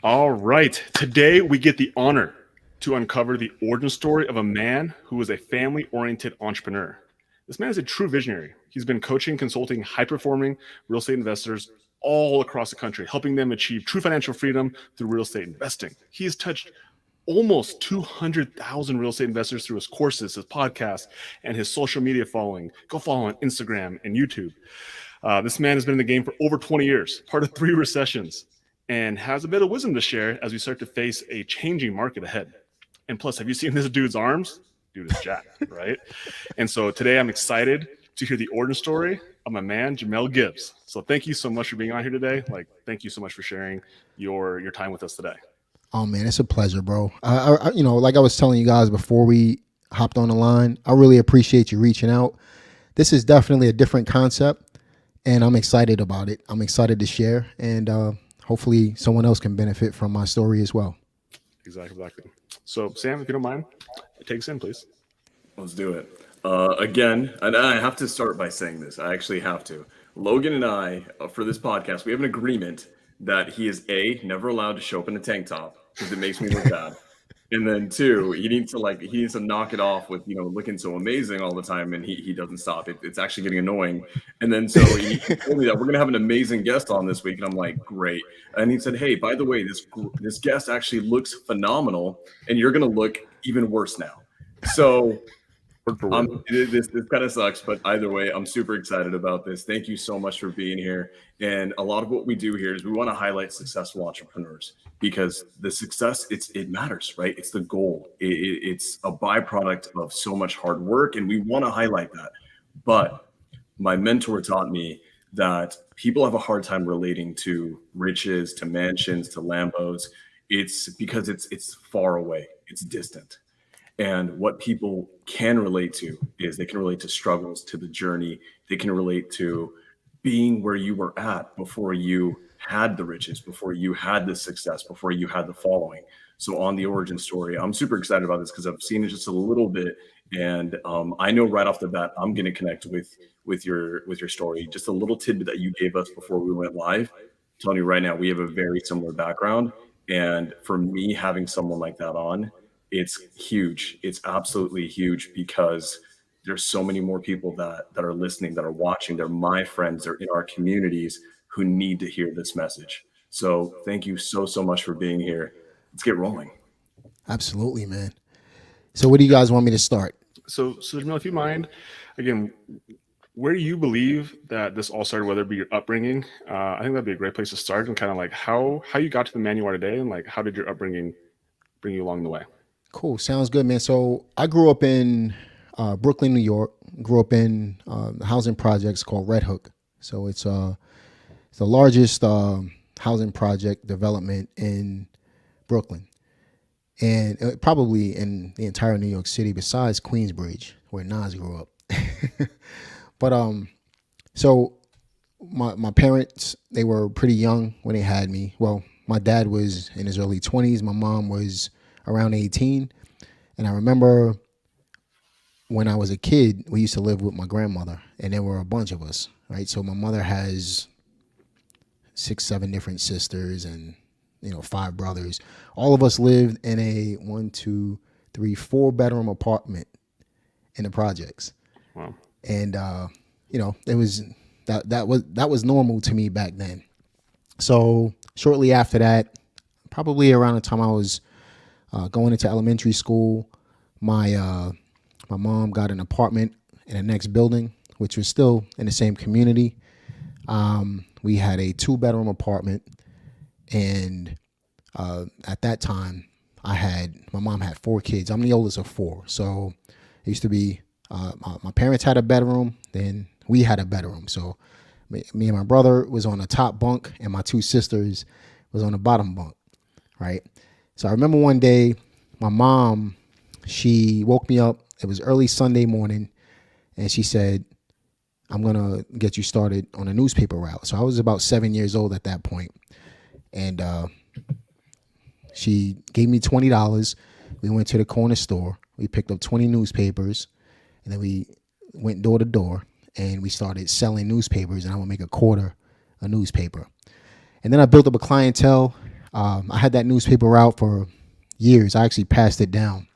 All right. Today we get the honor to uncover the origin story of a man who was a family oriented entrepreneur. This man is a true visionary. He's been coaching, consulting high performing real estate investors all across the country, helping them achieve true financial freedom through real estate investing. He has touched almost 200,000 real estate investors through his courses, his podcast, and his social media following. Go follow on Instagram and YouTube. This man has been in the game for over 20 years, part of 3 recessions, and has a bit of wisdom to share as we start to face a changing market ahead. And plus, have you seen this dude's arms? Dude is jacked, right? And so today I'm excited to hear the origin story of my man, Jamel Gibbs. So thank you so much for being on here today. Thank you so much for sharing your time with us today. Oh man, it's a pleasure, bro. Like I was telling you guys before we hopped on the line, I really appreciate you reaching out. This is definitely a different concept, and I'm excited about it. I'm excited to share, and hopefully someone else can benefit from my story as well. Exactly. So Sam, if you don't mind, take us in, please. Let's do it. Again, and I have to start by saying this. I actually have to. Logan and I, for this podcast, we have an agreement that he is never allowed to show up in a tank top because it makes me look bad. And then 2, he needs to knock it off with, looking so amazing all the time, and he doesn't stop. It's actually getting annoying. And then so he told me that we're gonna have an amazing guest on this week, and I'm like, great. And he said, hey, by the way, this guest actually looks phenomenal, and you're gonna look even worse now. So this kind of sucks, but either way, I'm super excited about this. Thank you so much for being here. And a lot of what we do here is we want to highlight successful entrepreneurs because the success, it matters, right? It's the goal. It's a byproduct of so much hard work, and we want to highlight that. But my mentor taught me that people have a hard time relating to riches, to mansions, to Lambos. It's because it's far away. It's distant. And what people can relate to is they can relate to struggles, to the journey. They can relate to being where you were at before you had the riches, before you had the success, before you had the following. So on the origin story, I'm super excited about this because I've seen it just a little bit. And I know right off the bat, I'm going to connect with your story. Just a little tidbit that you gave us before we went live. I'm telling you right now, we have a very similar background. And for me, having someone like that on, it's huge. It's absolutely huge because there's so many more people that are listening, that are watching. They're my friends. They're in our communities who need to hear this message. So thank you so much for being here. Let's get rolling. Absolutely, man. So what do you guys want me to start? So Jamel, if you mind, again, where do you believe that this all started, whether it be your upbringing? I think that'd be a great place to start, and kind of like how you got to the man you are today, and like how did your upbringing bring you along the way? Cool. Sounds good, man. So I grew up in Brooklyn, New York. Grew up in housing projects called Red Hook. So it's the largest housing project development in Brooklyn, and probably in the entire New York City, besides Queensbridge, where Nas grew up. But so my parents, they were pretty young when they had me. Well, my dad was in his early 20s. My mom was around 18. And I remember when I was a kid, we used to live with my grandmother, and there were a bunch of us, right? So my mother has 6, 7 different sisters and, 5 brothers. All of us lived in a 1, 2, 3, 4-bedroom apartment in the projects. Wow. And, it was, that was normal to me back then. So shortly after that, probably around the time I was going into elementary school, my mom got an apartment in the next building, which was still in the same community. We had a 2-bedroom apartment, and at that time, my mom had 4 kids. I'm the oldest of 4, so it used to be my parents had a bedroom, then we had a bedroom. So me and my brother was on the top bunk, and my 2 sisters was on the bottom bunk, right? So I remember one day, my mom, she woke me up. It was early Sunday morning, and she said, I'm going to get you started on a newspaper route. So I was about 7 years old at that point. And she gave me $20. We went to the corner store. We picked up 20 newspapers, and then we went door to door, and we started selling newspapers, and I would make $0.25 a newspaper. And then I built up a clientele. I had that newspaper route for years. I actually passed it down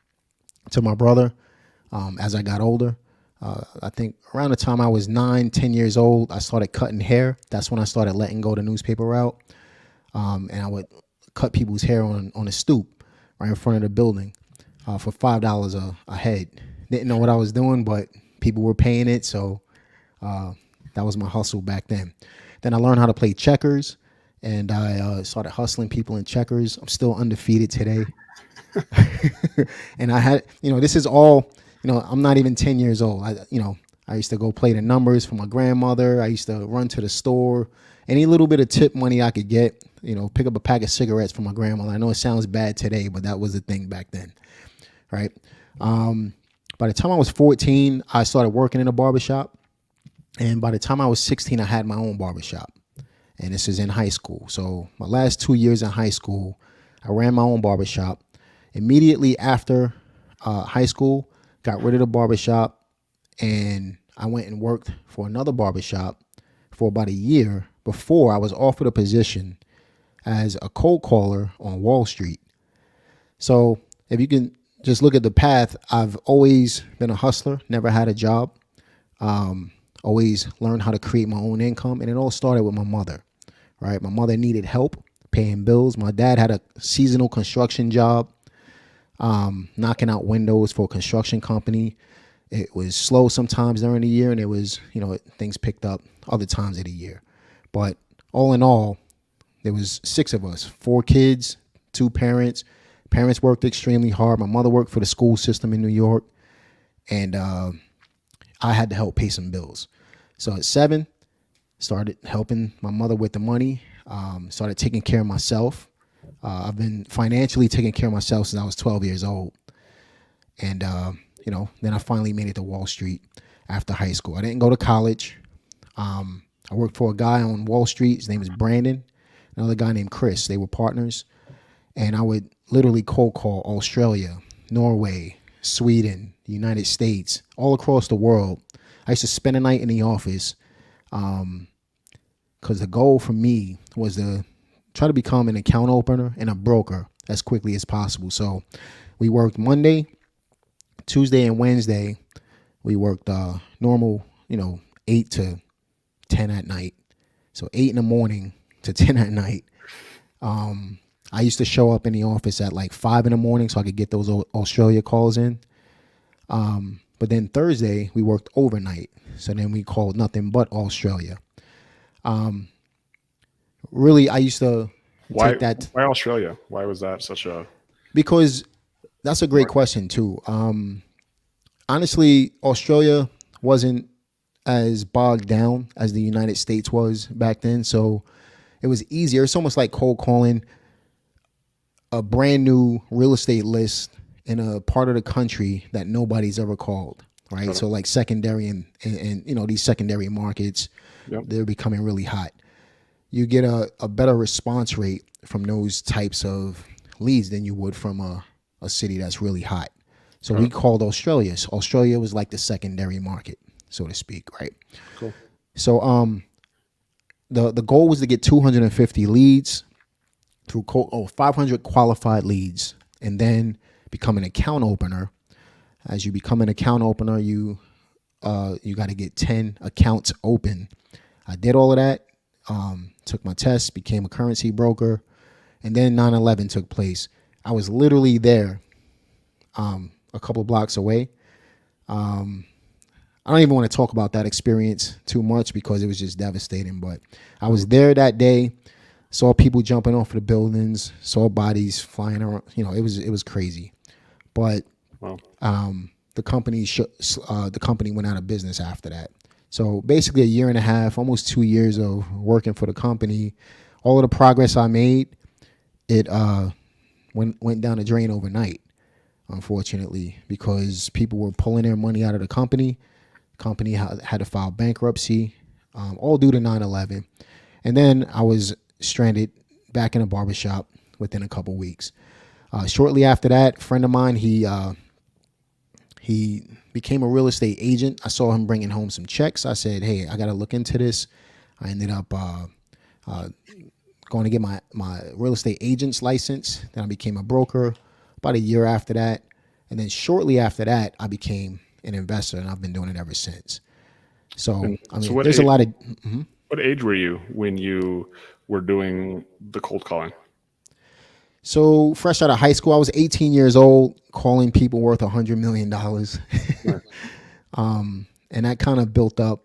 to my brother as I got older. I think around the time I was 9, 10 years old, I started cutting hair. That's when I started letting go the newspaper route. And I would cut people's hair on a stoop right in front of the building for $5 a head. Didn't know what I was doing, but people were paying it. So that was my hustle back then. Then I learned how to play checkers, and I started hustling people in checkers. I'm still undefeated today. And I had, this is all, I'm not even 10 years old. I used to go play the numbers for my grandmother. I used to run to the store. Any little bit of tip money I could get, pick up a pack of cigarettes for my grandmother. I know it sounds bad today, but that was the thing back then, right? By the time I was 14, I started working in a barbershop. And by the time I was 16, I had my own barbershop. And this is in high school. So my last 2 years in high school, I ran my own barbershop. Immediately after high school, got rid of the barbershop, and I went and worked for another barbershop for about a year before I was offered a position as a cold caller on Wall Street. So if you can just look at the path, I've always been a hustler, never had a job. Always learned how to create my own income. And it all started with my mother, right? My mother needed help paying bills. My dad had a seasonal construction job, knocking out windows for a construction company. It was slow sometimes during the year, and it was, things picked up other times of the year. But all in all, there was 6 of us, 4 kids, 2 parents. Parents worked extremely hard. My mother worked for the school system in New York, and I had to help pay some bills. So at 7, started helping my mother with the money, started taking care of myself. I've been financially taking care of myself since I was 12 years old. And, then I finally made it to Wall Street after high school. I didn't go to college. I worked for a guy on Wall Street. His name is Brandon. Another guy named Chris. They were partners. And I would literally cold call Australia, Norway, Sweden, the United States, all across the world. I used to spend a night in the office because the goal for me was to try to become an account opener and a broker as quickly as possible. So we worked Monday, Tuesday, and Wednesday. We worked normal, 8 to 10 at night. So 8 in the morning to 10 at night. I used to show up in the office at like 5 in the morning so I could get those Australia calls in. But then Thursday, we worked overnight. So then we called nothing but Australia. Really, I used to take that. Why Australia? Why was that such a... Because that's a great question, too. Honestly, Australia wasn't as bogged down as the United States was back then. So it was easier. It's almost like cold calling a brand new real estate list in a part of the country that nobody's ever called, right? So like secondary and these secondary markets, they're becoming really hot. You get a better response rate from those types of leads than you would from a city that's really hot. So we called Australia. So Australia was like the secondary market, so to speak, right? Cool. So the goal was to get 250 leads through 500 qualified leads, and then become an account opener. As you become an account opener, you got to get 10 accounts open. I did all of that, took my test, became a currency broker, and then 9/11 took place. I was literally there a couple blocks away. I don't even want to talk about that experience too much because it was just devastating, but I was there that day. Saw people jumping off of the buildings, saw bodies flying around. It was crazy. But the company went out of business after that. So basically a year and a half, almost 2 years of working for the company. All of the progress I made, it went down the drain overnight, unfortunately, because people were pulling their money out of the company. Company had to file bankruptcy, all due to 9/11. And then I was stranded back in a barbershop within a couple weeks. Shortly after that, a friend of mine, he became a real estate agent. I saw him bringing home some checks. I said, hey, I got to look into this. I ended up going to get my real estate agent's license. Then I became a broker about a year after that. And then shortly after that, I became an investor, and I've been doing it ever since. So, I mean, there's a lot of... What age were you when you were doing the cold calling? So fresh out of high school, I was 18 years old, calling people worth $100 million. Right. And that kind of built up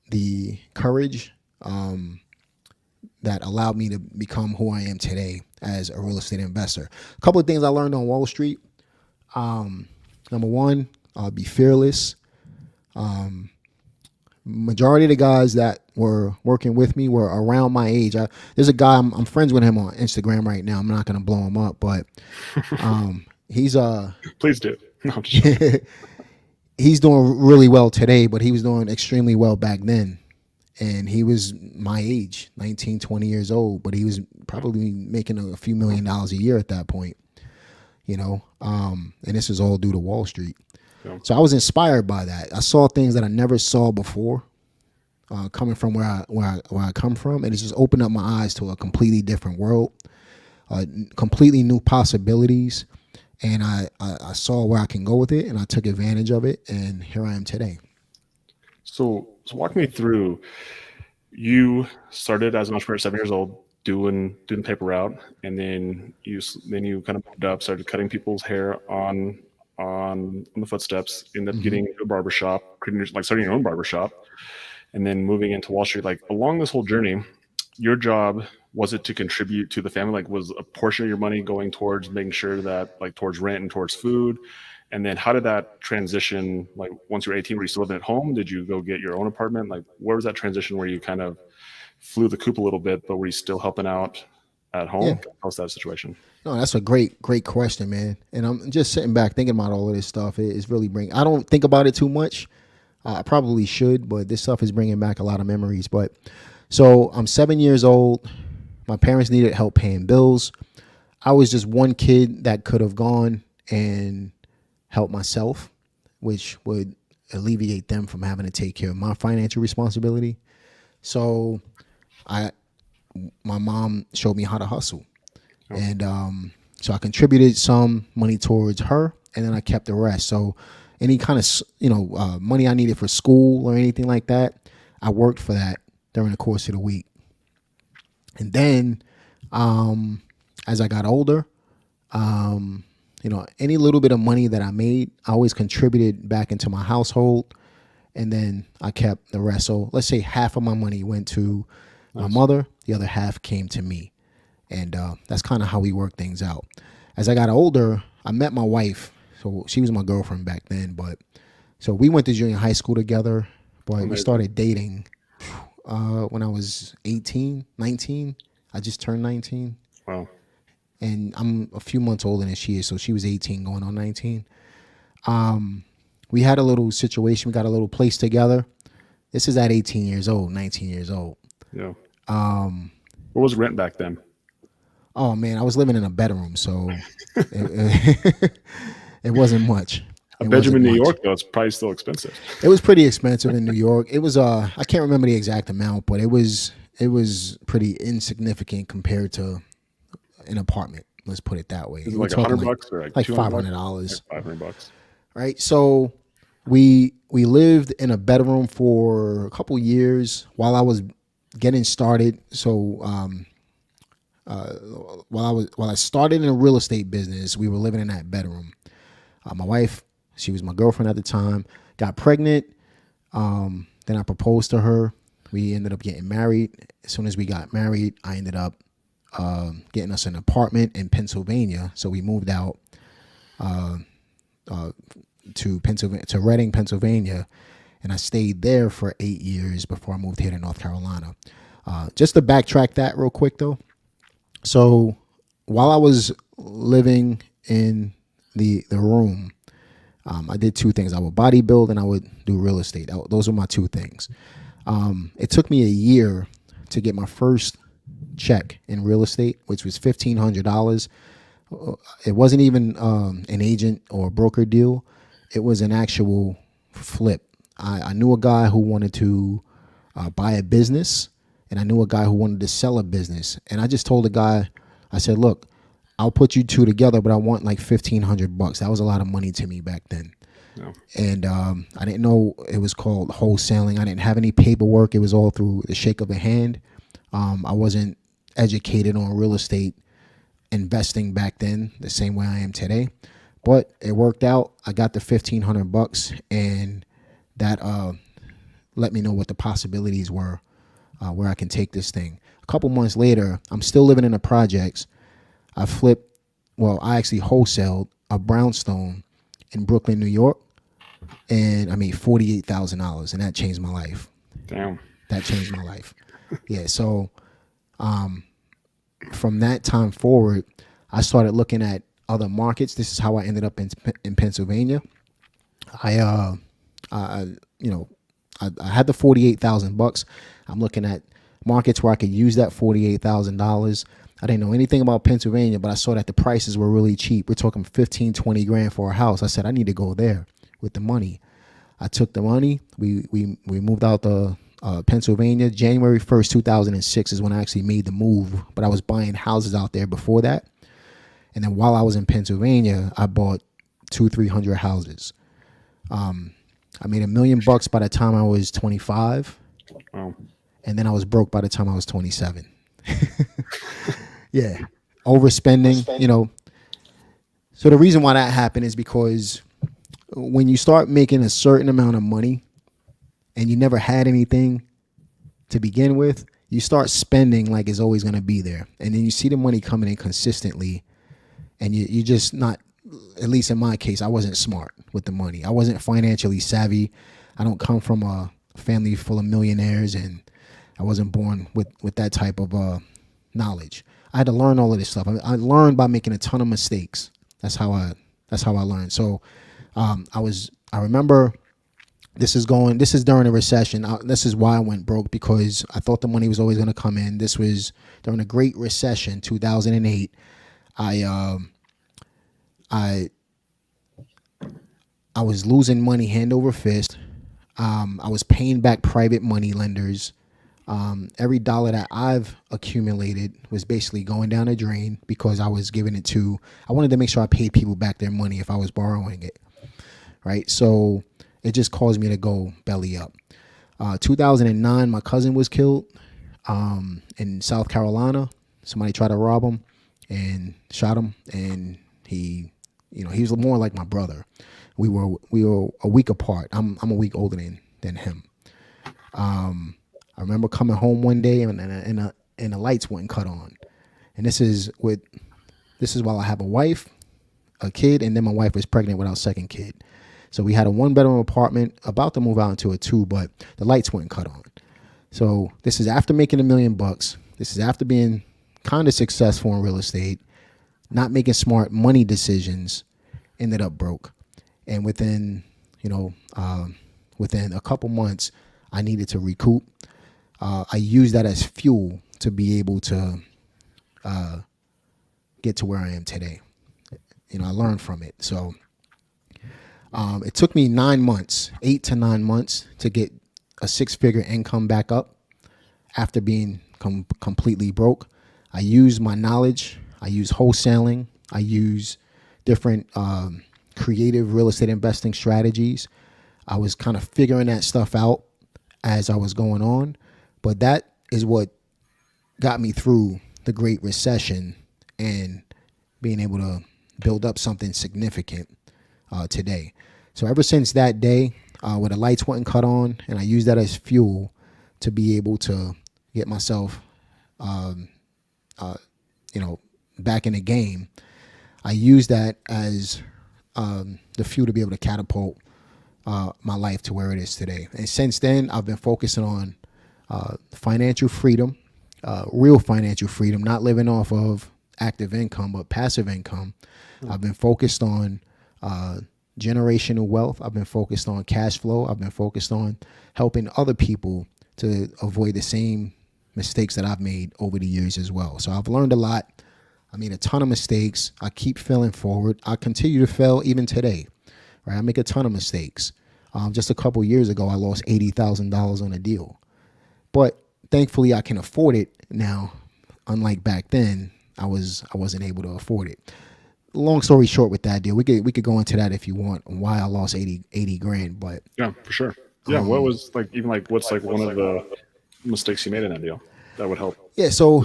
the courage that allowed me to become who I am today as a real estate investor. A couple of things I learned on Wall Street. Number one, be fearless. Majority of the guys that were working with me were around my age. There's a guy, I'm friends with him on Instagram right now. I'm not going to blow him up, but he's Please do. No, I'm just joking. he's doing really well today, but he was doing extremely well back then. And he was my age, 19, 20 years old, but he was probably making a few $1 million a year at that point, you know. And this is all due to Wall Street. Yeah. So I was inspired by that. I saw things that I never saw before, coming from where I come from, and it just opened up my eyes to a completely different world, completely new possibilities, and I saw where I can go with it, and I took advantage of it, and here I am today. So walk me through. You started as an entrepreneur at 7 years old, doing the paper route, and then you kind of moved up, started cutting people's hair on the footsteps, ended up getting a barbershop, starting your own barbershop, and then moving into Wall Street. Like, along this whole journey, your job, was it to contribute to the family? Like, was a portion of your money going towards making sure that, like, towards rent and towards food? And then how did that transition, like, once you were 18, were you still living at home? Did you go get your own apartment? Like, where was that transition where you kind of flew the coop a little bit, but were you still helping out at home? Yeah. How's that situation? No, that's a great question, man. And I'm just sitting back thinking about all of this stuff. It's really I don't think about it too much. I probably should, but this stuff is bringing back a lot of memories. But so I'm 7 years old. My parents needed help paying bills. I was just one kid that could have gone and helped myself, which would alleviate them from having to take care of my financial responsibility. So my mom showed me how to hustle. And so I contributed some money towards her, and then I kept the rest. So any kind of money I needed for school or anything like that, I worked for that during the course of the week. And then as I got older, any little bit of money that I made, I always contributed back into my household, and then I kept the rest. So let's say half of my money went to my mother, the other half came to me. And that's kind of how we work things out. As I got older, I met my wife. So she was my girlfriend back then. But so we went to junior high school together. But we started dating when I was 18, 19. I just turned 19. Wow. And I'm a few months older than she is. So she was 18 going on 19. We had a little situation. We got a little place together. This is at 18 years old, 19 years old. Yeah. What was rent back then? Oh man, I was living in a bedroom, so it wasn't much. A bedroom in New York, though, it's probably still expensive. It was pretty expensive in New York. It was I can't remember the exact amount, but it was pretty insignificant compared to an apartment. Let's put it that way. Is it like $100 or like $500? Like $500. Right. So we lived in a bedroom for a couple years while I was getting started. So while I started in a real estate business, we were living in that bedroom. My wife, she was my girlfriend at the time, got pregnant. Then I proposed to her. We ended up getting married. As soon as we got married, I ended up getting us an apartment in Pennsylvania. So we moved out to Reading, Pennsylvania, and I stayed there for 8 years before I moved here to North Carolina. Just to backtrack that real quick, though. So while I was living in the room, I did two things. I would bodybuild and I would do real estate. Those were my two things. It took me a year to get my first check in real estate, which was $1,500. It wasn't even an agent or a broker deal. It was an actual flip. I knew a guy who wanted to buy a business, and I knew a guy who wanted to sell a business. And I just told the guy, I said, look, I'll put you two together, but I want like $1,500. That was a lot of money to me back then. No. And I didn't know it was called wholesaling. I didn't have any paperwork. It was all through the shake of a hand. I wasn't educated on real estate investing back then the same way I am today, but it worked out. I got the $1,500, and that let me know what the possibilities were, where I can take this thing. A couple months later, I'm still living in the projects. I actually wholesaled a brownstone in Brooklyn, New York, and I made $48,000, and that changed my life. Damn. That changed my life. Yeah. So, from that time forward, I started looking at other markets. This is how I ended up in Pennsylvania. I had the $48,000. I'm looking at markets where I could use that $48,000. I didn't know anything about Pennsylvania, but I saw that the prices were really cheap. We're talking 15, 20 grand for a house. I said, I need to go there with the money. I took the money. We moved out to Pennsylvania. January 1st, 2006 is when I actually made the move, but I was buying houses out there before that. And then while I was in Pennsylvania, I bought 200-300 houses. I made $1 million by the time I was 25. Wow. And then I was broke by the time I was 27. Yeah. Overspending, So the reason why that happened is because when you start making a certain amount of money and you never had anything to begin with, you start spending like it's always going to be there. And then you see the money coming in consistently, and you just not, at least in my case, I wasn't smart with the money. I wasn't financially savvy. I don't come from a family full of millionaires, and I wasn't born with that type of knowledge. I had to learn all of this stuff. I learned by making a ton of mistakes. That's how I learned. So I remember this is during a recession. This is why I went broke, because I thought the money was always going to come in. This was during the Great Recession, 2008. I was losing money hand over fist. I was paying back private money lenders. Every dollar that I've accumulated was basically going down the drain because I was giving it to, I wanted to make sure I paid people back their money if I was borrowing it. Right. So it just caused me to go belly up. 2009, my cousin was killed in South Carolina. Somebody tried to rob him and shot him. And he was more like my brother. We were a week apart. I'm a week older than him. I remember coming home one day and the lights wouldn't cut on. And this is while I have a wife, a kid, and then my wife was pregnant with our second kid. So we had a 1-bedroom apartment, about to move out into a 2, but the lights wouldn't cut on. So this is after making $1 million. This is after being kind of successful in real estate, not making smart money decisions, ended up broke. And within a couple months, I needed to recoup. I used that as fuel to be able to get to where I am today. I learned from it. So it took me 8 to 9 months to get a 6-figure income back up after being completely broke. I used my knowledge. I used wholesaling. I used different creative real estate investing strategies. I was kind of figuring that stuff out as I was going on. But that is what got me through the Great Recession and being able to build up something significant today. So ever since that day, where the lights wouldn't cut on, and I used that as fuel to be able to get myself, back in the game, I used that as the fuel to be able to catapult my life to where it is today. And since then, I've been focusing on financial freedom, real financial freedom, not living off of active income, but passive income. I've been focused on generational wealth. I've been focused on cash flow. I've been focused on helping other people to avoid the same mistakes that I've made over the years as well. So I've learned a lot. I made a ton of mistakes. I keep failing forward. I continue to fail even today. Right? I make a ton of mistakes. Just a couple years ago, I lost $80,000 on a deal. But thankfully I can afford it now. Unlike back then, I wasn't able to afford it. Long story short with that deal, we could go into that if you want, and why I lost 80 grand. But Yeah, for sure. Yeah, what was like even like what's like one of the mistakes you made in that deal that would help? yeah, so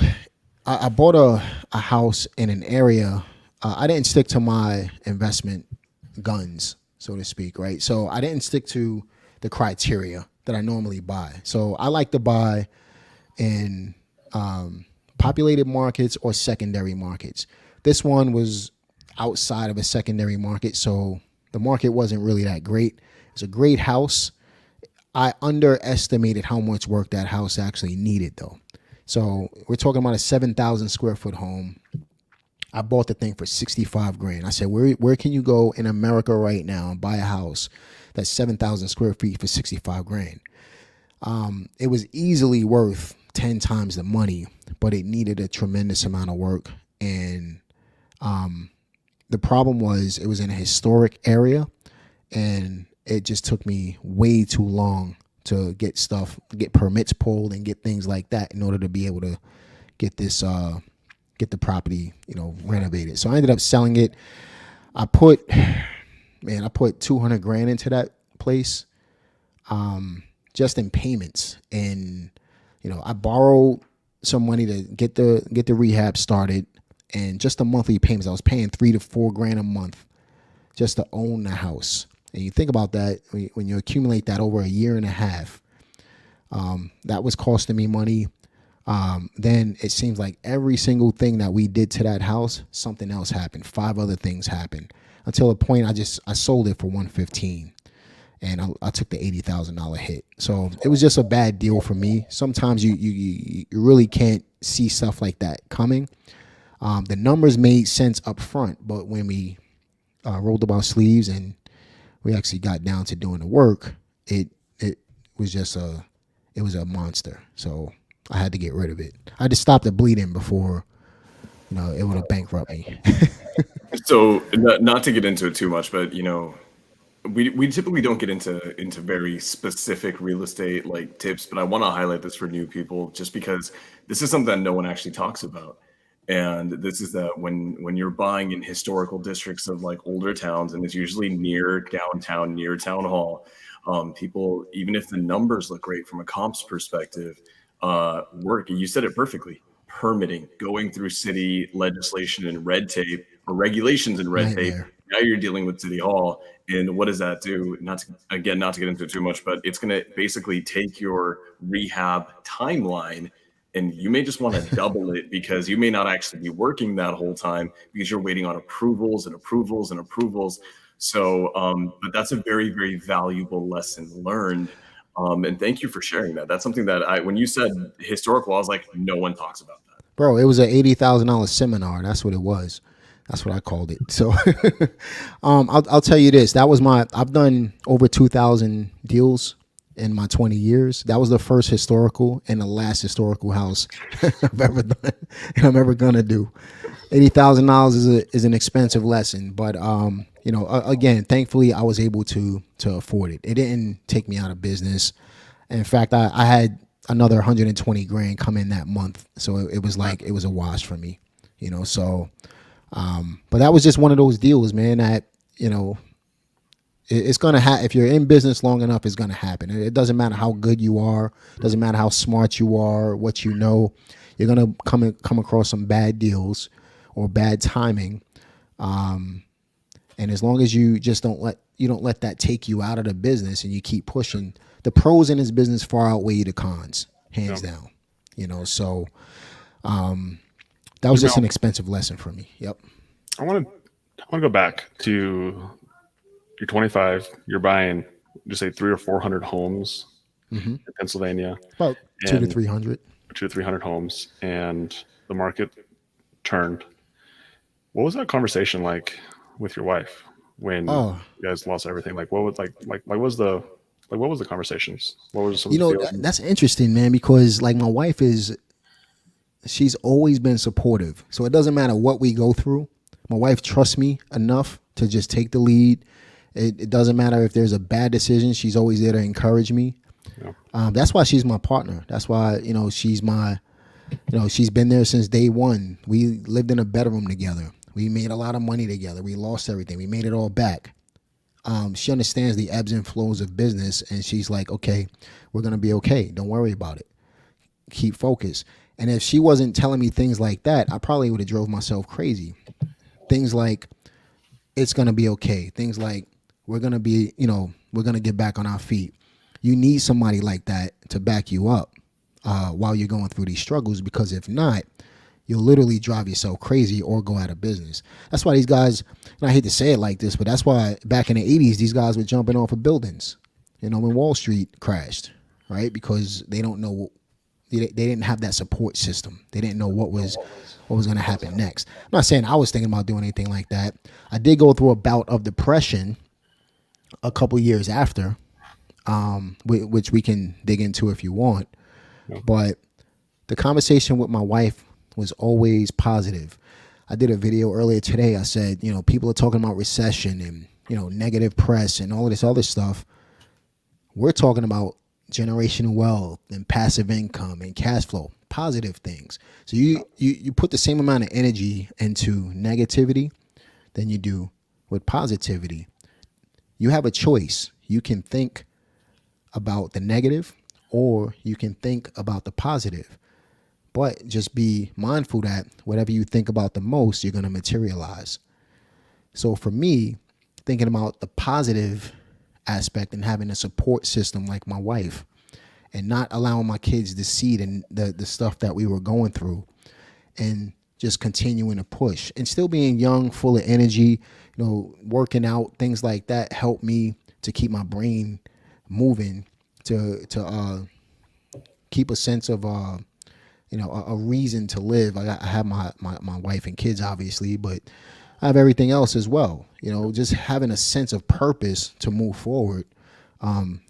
I bought a house in an area. I didn't stick to my investment guns, so to speak, right? So I didn't stick to the criteria that I normally buy. So I like to buy in populated markets or secondary markets. This one was outside of a secondary market, so the market wasn't really that great. It's a great house. I underestimated how much work that house actually needed, though. So we're talking about a 7,000 square foot home. I bought the thing for 65 grand. I said, where can you go in America right now and buy a house that's 7,000 square feet for 65 grand? It was easily worth 10 times the money, but it needed a tremendous amount of work. And the problem was it was in a historic area, and it just took me way too long to get permits pulled and get things like that in order to be able to get the property, renovated. So I ended up selling it. I put 200 grand into that place, just in payments. And, I borrowed some money to get the rehab started, and just the monthly payments, I was paying $3 to $4 grand a month just to own the house. And you think about that, when you accumulate that over a year and a half, that was costing me money. Then it seems like every single thing that we did to that house, something else happened. 5 other things happened until a point I sold it for $115, and I took the $80,000 hit. So it was just a bad deal for me. Sometimes you really can't see stuff like that coming. The numbers made sense up front, but when we rolled up our sleeves and we actually got down to doing the work, it was just it was a monster. So I had to get rid of it. I had to stop the bleeding before, it would have bankrupt me. So not to get into it too much, but we typically don't get into very specific real estate like tips, but I want to highlight this for new people just because this is something that no one actually talks about. And this is that when you're buying in historical districts of like older towns, and it's usually near downtown, near town hall, people, even if the numbers look great from a comps perspective, work. You said it perfectly. Permitting, going through city legislation and red tape, or regulations and red tape. Now you're dealing with City Hall, and what does that do? Not to get into it too much, but it's going to basically take your rehab timeline, and you may just want to double it because you may not actually be working that whole time because you're waiting on approvals and approvals and approvals. So, but that's a very, very valuable lesson learned. And thank you for sharing that. That's something that when you said historical, I was like, no one talks about that. Bro, it was an $80,000 seminar. That's what it was. That's what I called it. So I'll tell you this. I've done over 2,000 deals in my 20 years. That was the first historical and the last historical house I've ever done and I'm ever going to do. $80,000 is an expensive lesson, but again, thankfully I was able to afford it. It didn't take me out of business. In fact, I had another 120 grand come in that month. So it was like, it was a wash for me, so, but that was just one of those deals, man, that, it's going to happen. If you're in business long enough, it's going to happen. It doesn't matter how good you are. It doesn't matter how smart you are, what you know. You're going to come across some bad deals or bad timing. And as long as you just don't let that take you out of the business and you keep pushing, the pros in this business far outweigh the cons, hands down. So that was just an expensive lesson for me. Yep. I want to go back to, you're 25, you're buying just say 300 or 400 homes in Pennsylvania. About 200 to 300. 200 to 300 homes, and the market turned. What was that conversation like with your wife when you guys lost everything? Like what was what was the conversations? What was some of the feelings? That's interesting, man, because like my wife she's always been supportive. So it doesn't matter what we go through. My wife trusts me enough to just take the lead. It doesn't matter if there's a bad decision. She's always there to encourage me. Yeah. That's why she's my partner. That's why, she's my, she's been there since day one. We lived in a bedroom together. We made a lot of money together. We lost everything. We made it all back. She understands the ebbs and flows of business, and she's like, okay, we're going to be okay. Don't worry about it. Keep focused. And if she wasn't telling me things like that, I probably would have drove myself crazy. Things like, it's going to be okay. Things like, we're going to be, we're going to get back on our feet. You need somebody like that to back you up while you're going through these struggles, because if not, you'll literally drive yourself crazy or go out of business. That's why these guys, and I hate to say it like this, but that's why back in the 80s, these guys were jumping off of buildings, when Wall Street crashed, right? Because they don't know, they didn't have that support system. They didn't know what was going to happen next. I'm not saying I was thinking about doing anything like that. I did go through a bout of depression a couple years after, which we can dig into if you want. But the conversation with my wife was always positive. I did a video earlier today. I said, people are talking about recession and, negative press and all of this other stuff. We're talking about generational wealth and passive income and cash flow, positive things. So you put the same amount of energy into negativity than you do with positivity. You have a choice. You can think about the negative or you can think about the positive. But just be mindful that whatever you think about the most, you're going to materialize. So for me, thinking about the positive aspect and having a support system like my wife and not allowing my kids to see the stuff that we were going through and just continuing to push and still being young, full of energy, working out, things like that helped me to keep my brain moving, to keep a sense of a reason to live. I have my wife and kids, obviously, but I have everything else as well. Just having a sense of purpose to move forward.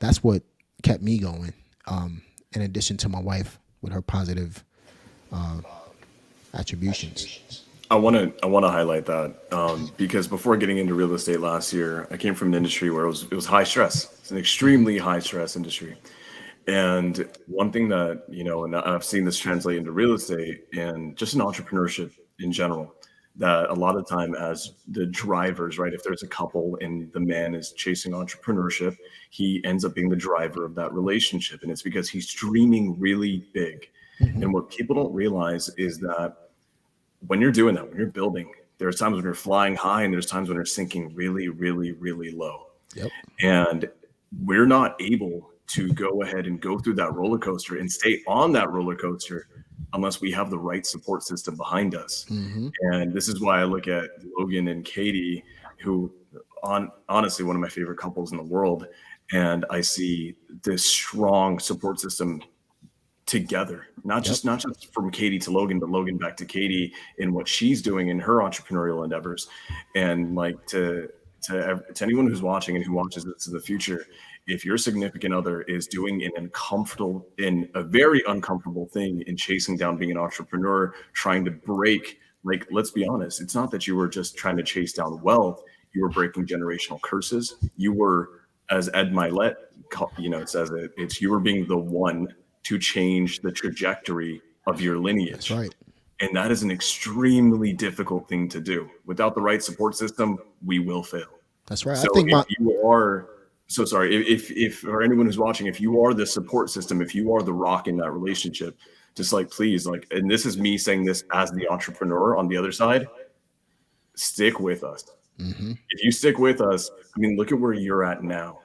That's what kept me going. In addition to my wife with her positive attributions. I want to highlight that because before getting into real estate last year, I came from an industry where it was high stress. It's an extremely high stress industry. And one thing that, and I've seen this translate into real estate and just in entrepreneurship in general, that a lot of time as the drivers, right? If there's a couple and the man is chasing entrepreneurship, he ends up being the driver of that relationship. And it's because he's dreaming really big. Mm-hmm. And what people don't realize is that when you're doing that, when you're building, there's times when you're flying high and there's times when you're sinking really, really, really low. Yep. And we're not able to go ahead and go through that roller coaster and stay on that roller coaster unless we have the right support system behind us. Mm-hmm. And this is why I look at Logan and Katie, who honestly, one of my favorite couples in the world. And I see this strong support system together, not just from Katie to Logan, but Logan back to Katie in what she's doing in her entrepreneurial endeavors. And like to anyone who's watching and who watches this in the future, if your significant other is doing a very uncomfortable thing in chasing down being an entrepreneur, trying to break, like, let's be honest, it's not that you were just trying to chase down wealth. You were breaking generational curses. You were, as Ed Milet, says it's you were being the one to change the trajectory of your lineage. That's right. And that is an extremely difficult thing to do. Without the right support system, we will fail. That's right. So if or anyone who's watching, if you are the support system, if you are the rock in that relationship, just please, and this is me saying this as the entrepreneur on the other side, stick with us. Mm-hmm. If you stick with us, look at where you're at now,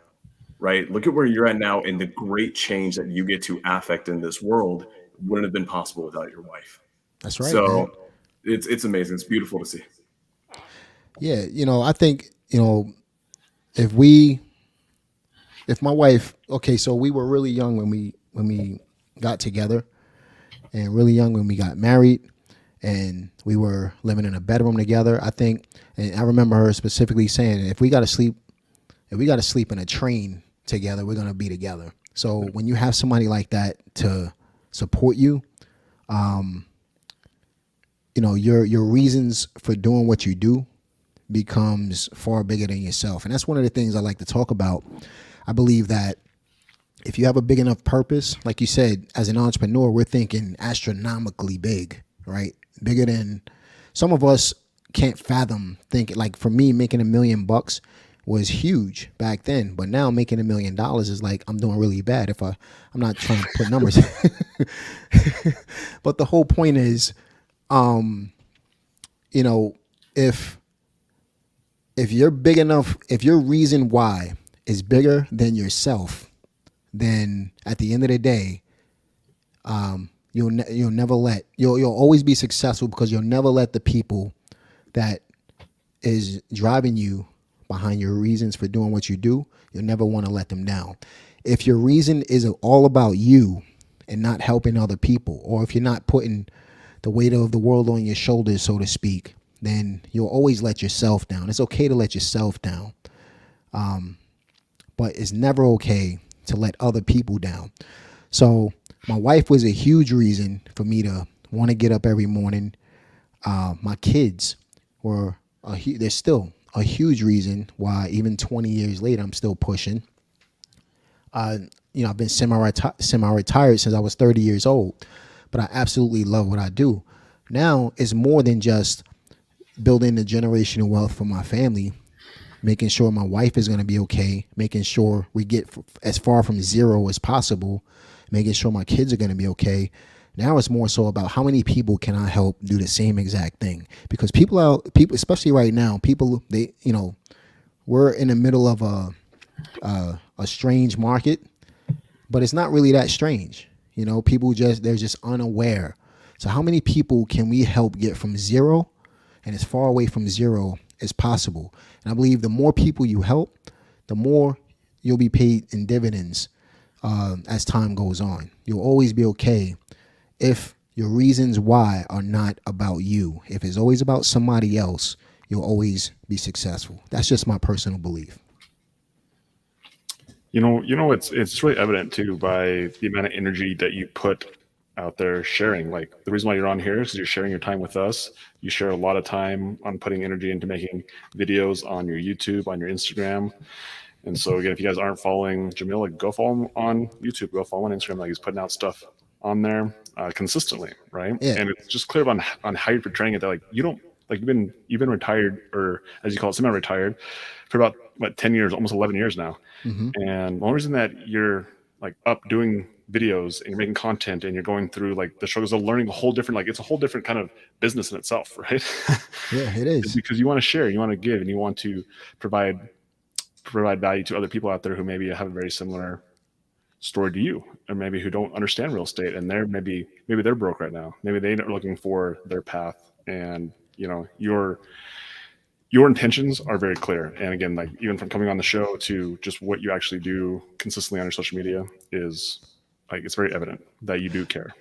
right? Look at where you're at now and the great change that you get to affect in this world wouldn't have been possible without your wife. That's right. So man. It's amazing. It's beautiful to see. Yeah. I think, if my wife, okay, so we were really young when we got together and really young when we got married and we were living in a bedroom together, I think, and I remember her specifically saying, if we got to sleep in a train together, we're going to be together. So when you have somebody like that to support you, your reasons for doing what you do becomes far bigger than yourself. And that's one of the things I like to talk about. I believe that if you have a big enough purpose, like you said, as an entrepreneur, we're thinking astronomically big, right? Bigger than some of us can't fathom thinking. Like for me, making $1 million was huge back then, but now making $1 million is like I'm doing really bad if I'm not trying to put numbers. But the whole point is, you know, if you're big enough, if your reason why is bigger than yourself, then at the end of the day, you'll always be successful because you'll never let the people that is driving you behind your reasons for doing what you do, you'll never want to let them down. If your reason is all about you and not helping other people, or if you're not putting the weight of the world on your shoulders, so to speak, then you'll always let yourself down. It's okay to let yourself down, but it's never okay to let other people down. So my wife was a huge reason for me to want to get up every morning. My kids were they're still a huge reason why even 20 years later I'm still pushing. I've been semi-retired since I was 30 years old, but I absolutely love what I do. Now it's more than just building the generational wealth for my family, making sure my wife is going to be okay, making sure we get as far from zero as possible, making sure my kids are going to be okay. Now it's more so about how many people can I help do the same exact thing? Because people, especially right now, we're in the middle of a strange market, but it's not really that strange. People they're just unaware. So how many people can we help get from zero and as far away from zero as possible? And I believe the more people you help, the more you'll be paid in dividends as time goes on. You'll always be okay if your reasons why are not about you. If it's always about somebody else, you'll always be successful. That's just my personal belief. It's really evident too by the amount of energy that you put out there sharing. Like the reason why you're on here is because you're sharing your time with us. You share a lot of time on putting energy into making videos on your YouTube, on your Instagram. And so again, if you guys aren't following Jamil, like go follow him on YouTube, go follow him on Instagram. Like he's putting out stuff on there consistently, right? Yeah. And it's just clear on how you're portraying it that like you don't like you've been retired, or as you call it, semi-retired for about 10 years, almost 11 years now. Mm-hmm. And the only reason that you're like up doing videos and you're making content and you're going through like the struggles of learning a whole different, like it's a whole different kind of business in itself, right? Yeah, it is. Because you want to share, you want to give, and you want to provide value to other people out there who maybe have a very similar story to you, or maybe who don't understand real estate, and they're maybe they're broke right now. Maybe they're looking for their path, and your intentions are very clear. And again, like even from coming on the show to just what you actually do consistently on your social media is like it's very evident that you do care.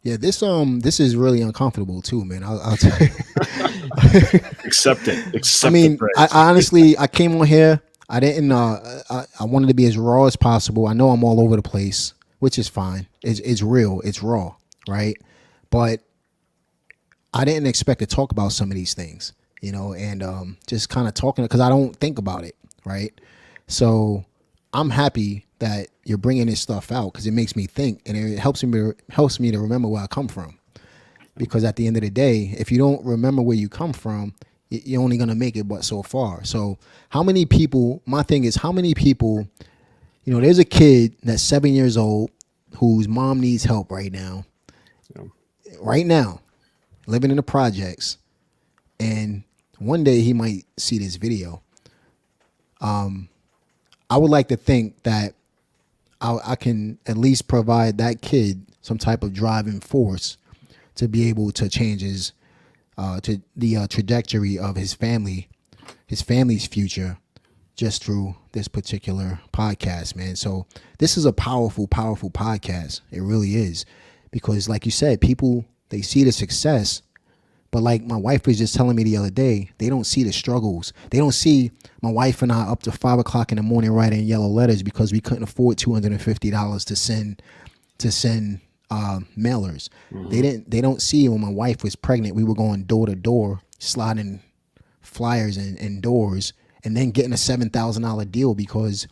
Yeah, this is really uncomfortable too, man. I'll tell you. Accept it. I mean, I honestly, I came on here. I didn't. I wanted to be as raw as possible. I know I'm all over the place, which is fine. It's real. It's raw, right? But I didn't expect to talk about some of these things, and just kind of talking because I don't think about it, right? So I'm happy that you're bringing this stuff out because it makes me think, and it helps me to remember where I come from. Because at the end of the day, if you don't remember where you come from, you're only going to make it but so far. So how many people, my thing is how many people, there's a kid that's 7 years old whose mom needs help right now, living in the projects. And one day he might see this video. I would like to think that I can at least provide that kid some type of driving force to be able to change his trajectory of his family's future just through this particular podcast, man. So this is a powerful podcast. It really is. Because like you said, people, they see the success, but like my wife was just telling me the other day, they don't see the struggles. They don't see my wife and I up to 5 o'clock in the morning writing yellow letters because we couldn't afford $250 to send mailers. Mm-hmm. They don't see when my wife was pregnant, we were going door to door, sliding flyers and doors, and then getting a $7,000 deal because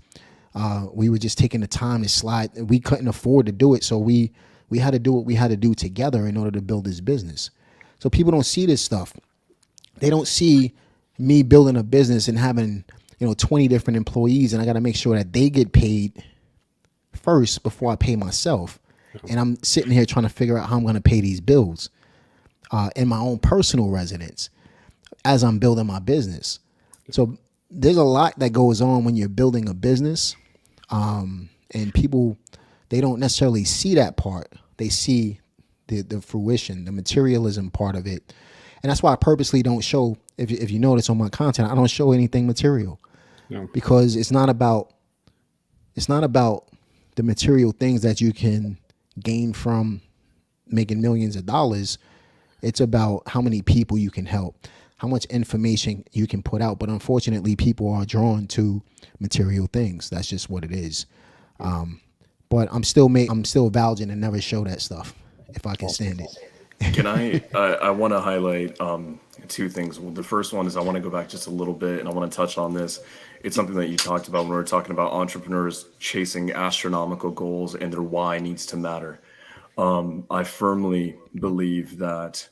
We were just taking the time to slide. We couldn't afford to do it, so we had to do what we had to do together in order to build this business. So people don't see this stuff. They don't see me building a business and having 20 different employees, and I got to make sure that they get paid first before I pay myself. And I'm sitting here trying to figure out how I'm going to pay these bills in my own personal residence as I'm building my business. So there's a lot that goes on when you're building a business, and people, they don't necessarily see that part. They see the fruition, the materialism part of it. And that's why I purposely don't show, if you notice on my content, I don't show anything material. Yeah. Because it's not about the material things that you can gain from making millions of dollars. It's about how many people you can help, how much information you can put out. But unfortunately, people are drawn to material things. That's just what it is. But I'm still vouching and never show that stuff if I can stand it. Can I want to highlight two things. Well, the first one is I want to go back just a little bit and I want to touch on this. It's something that you talked about when we were talking about entrepreneurs chasing astronomical goals and their why needs to matter. I firmly believe that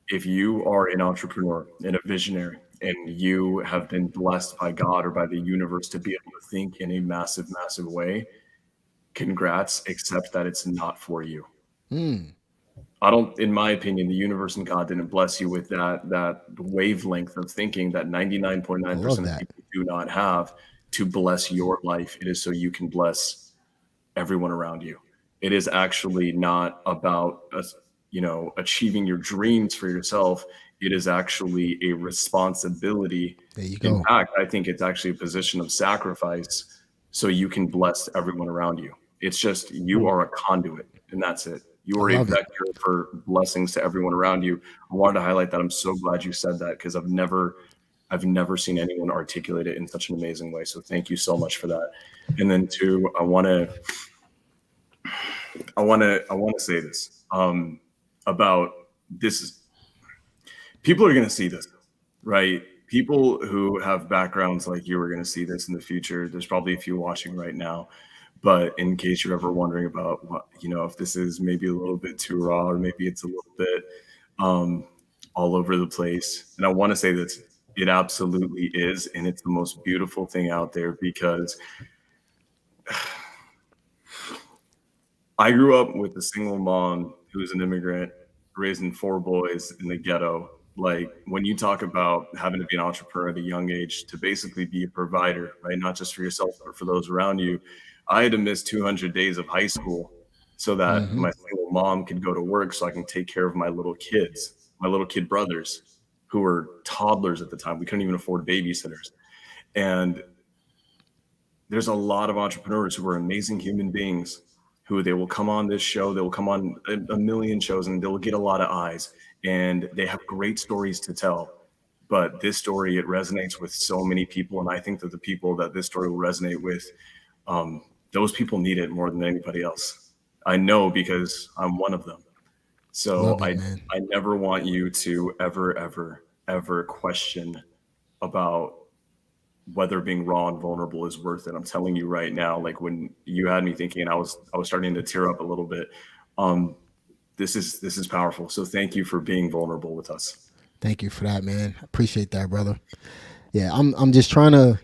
if you are an entrepreneur and a visionary and you have been blessed by God or by the universe to be able to think in a massive, massive way, congrats, except that it's not for you. I don't, in my opinion, the universe and God didn't bless you with that wavelength of thinking that 99.9% of people do not have to bless your life. It is so you can bless everyone around you. It is actually not about achieving your dreams for yourself. It is actually a responsibility. There you go. In fact, I think it's actually a position of sacrifice so you can bless everyone around you. It's just you are a conduit, and that's it. You are a vector for blessings to everyone around you. I wanted to highlight that. I'm so glad you said that because I've never seen anyone articulate it in such an amazing way. So thank you so much for that. And then two, I want to say this about this. People are going to see this, right? People who have backgrounds like you are going to see this in the future. There's probably a few watching right now. But in case you're ever wondering about what, if this is maybe a little bit too raw or maybe it's a little bit all over the place. And I want to say that it absolutely is. And it's the most beautiful thing out there because I grew up with a single mom who was an immigrant, raising 4 boys in the ghetto. Like when you talk about having to be an entrepreneur at a young age to basically be a provider, right? Not just for yourself, but for those around you. I had to miss 200 days of high school so that my single mom could go to work so I can take care of my little kids, my little kid brothers who were toddlers at the time. We couldn't even afford babysitters. And there's a lot of entrepreneurs who are amazing human beings who they will come on this show, they will come on a million shows and they'll get a lot of eyes and they have great stories to tell. But this story, it resonates with so many people. And I think that the people that this story will resonate with, those people need it more than anybody else. I know because I'm one of them. So I never want you to ever question about whether being raw and vulnerable is worth it. I'm telling you right now, like when you had me thinking, I was starting to tear up a little bit. This is powerful. So thank you for being vulnerable with us. Thank you for that, man. I appreciate that, brother. Yeah, I'm just trying to,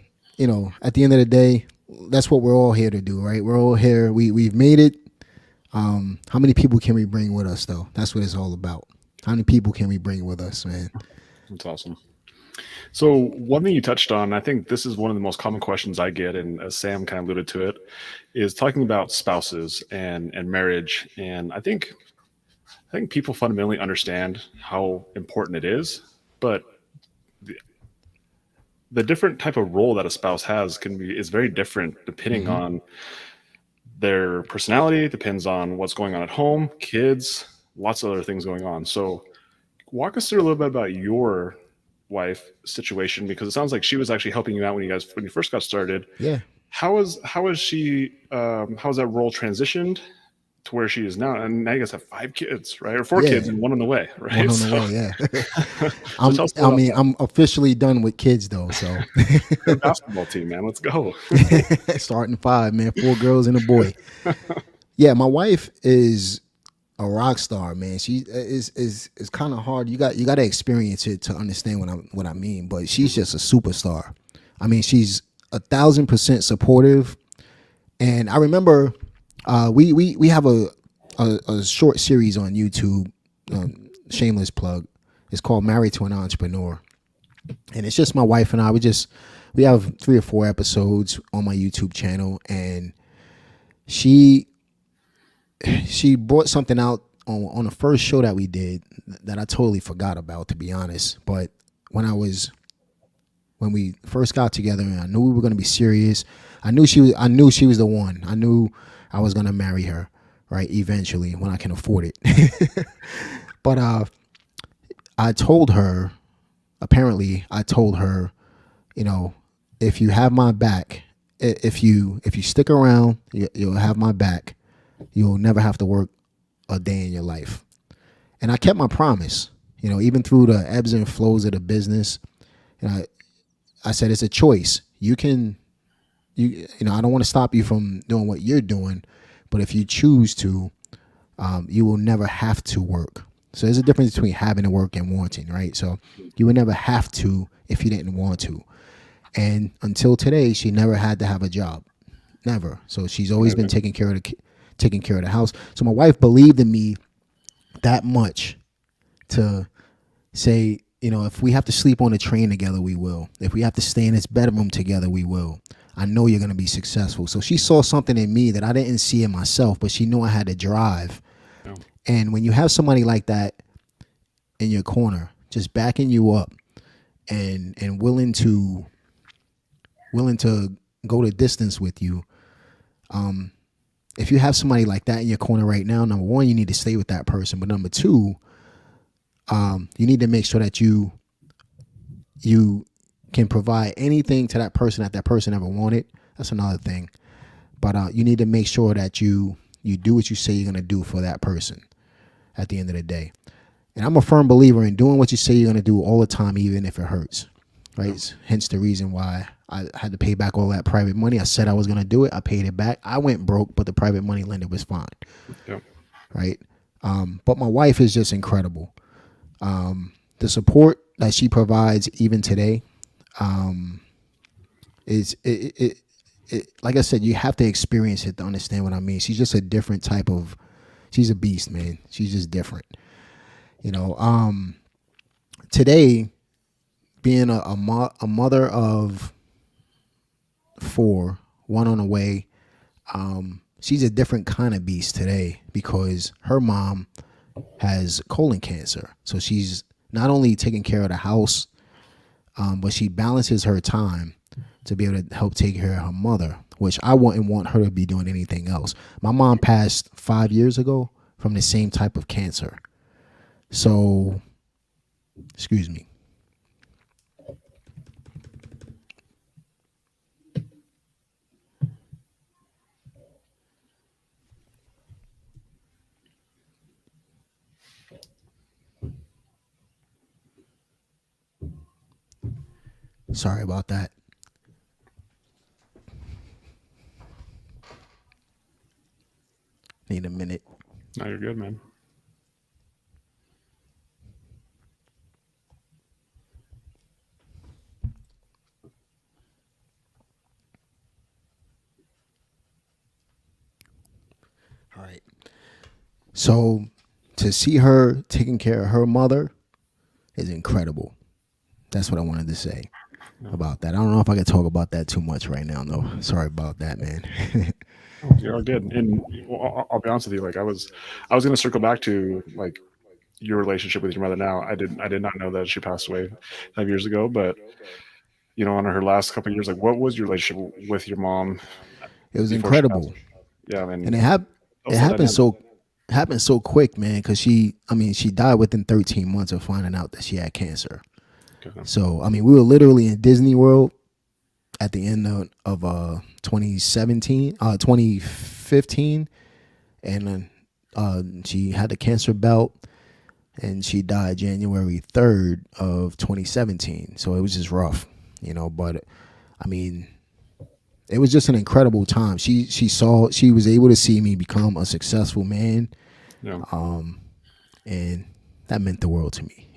at the end of the day, that's what we're all here to do, right? We're all here. We've made it. How many people can we bring with us, though? That's what it's all about. How many people can we bring with us, man? That's awesome. So one thing you touched on, I think this is one of the most common questions I get, and as Sam kind of alluded to it, is talking about spouses and marriage. And I think people fundamentally understand how important it is, but the different type of role that a spouse has is very different depending on their personality, depends on what's going on at home, kids, lots of other things going on. So walk us through a little bit about your wife situation, because it sounds like she was actually helping you out when you first got started. Yeah. How has that role transitioned to where she is now, and now you guys have 5 kids, right, or 4 kids, Yeah, and one on the way, right? one on the So, way. Yeah. so tell us I about mean, that. I'm officially done with kids though. So You're a basketball team, man. Let's go. starting 5, man, 4 girls and a boy. Yeah, my wife is a rock star, man. She is kind of hard. You got to experience it to understand what I mean. But she's just a superstar. I mean, she's 1,000% supportive. And I remember we have a short series on YouTube, shameless plug. It's called Married to an Entrepreneur, and it's just my wife and I. We have 3 or 4 episodes on my YouTube channel, and she brought something out on the first show that we did that I totally forgot about, to be honest. But when we first got together and I knew we were going to be serious, I knew she was the one. I knew I was going to marry her, right? Eventually, when I can afford it. But I told her, you know, if you have my back, if you stick around, you'll have my back. You'll never have to work a day in your life. And I kept my promise, you know, even through the ebbs and flows of the business. And I said, it's a choice. You know, I don't want to stop you from doing what you're doing, but if you choose to, you will never have to work. So there's a difference between having to work and wanting, right? So you would never have to if you didn't want to. And until today, she never had to have a job, never. So she's always been taking care of the house. So my wife believed in me that much to say, you know, if we have to sleep on a train together, we will. If we have to stay in this bedroom together, we will. I know you're going to be successful. So she saw something in me that I didn't see in myself, but she knew I had to drive. Yeah. And when you have somebody like that in your corner, just backing you up and willing to go the distance with you, if you have somebody like that in your corner right now, number one, you need to stay with that person. But number two, you need to make sure that you can provide anything to that person ever wanted. That's another thing. But you need to make sure that you do what you say you're going to do for that person at the end of the day. And I'm a firm believer in doing what you say you're going to do all the time, even if it hurts. Right? Yeah. Hence the reason why I had to pay back all that private money. I said I was going to do it. I paid it back. I went broke, but the private money lender was fine. Yeah. Right? But my wife is just incredible. The support that she provides even today is it like I said, you have to experience it to understand what I mean. She's just a different type of, she's a beast, man. She's just different. You know, today, being a mother of 4, one on the way, she's a different kind of beast today because her mom has colon cancer. So she's not only taking care of the house, but she balances her time to be able to help take care of her mother, which I wouldn't want her to be doing anything else. My mom passed 5 years ago from the same type of cancer. So, excuse me. Sorry about that. Need a minute. No, you're good, man. All right. So to see her taking care of her mother is incredible. That's what I wanted to say about that. I don't know if I can talk about that too much right now, though. Sorry about that, man. You're all good. And I'll be honest with you, like I was going to circle back to like your relationship with your mother now. I did not know that she passed away 5 years ago, but you know, on her last couple of years, like what was your relationship with your mom? It was incredible. Yeah, and it happened so quick, man, because she died within 13 months of finding out that she had cancer. Okay. So, I mean, we were literally in Disney World at the end of 2015, and She had the cancer bout, and she died January 3rd of 2017. So it was just rough, but I mean, it was just an incredible time. She was able to see me become a successful man, Yeah. and that meant the world to me,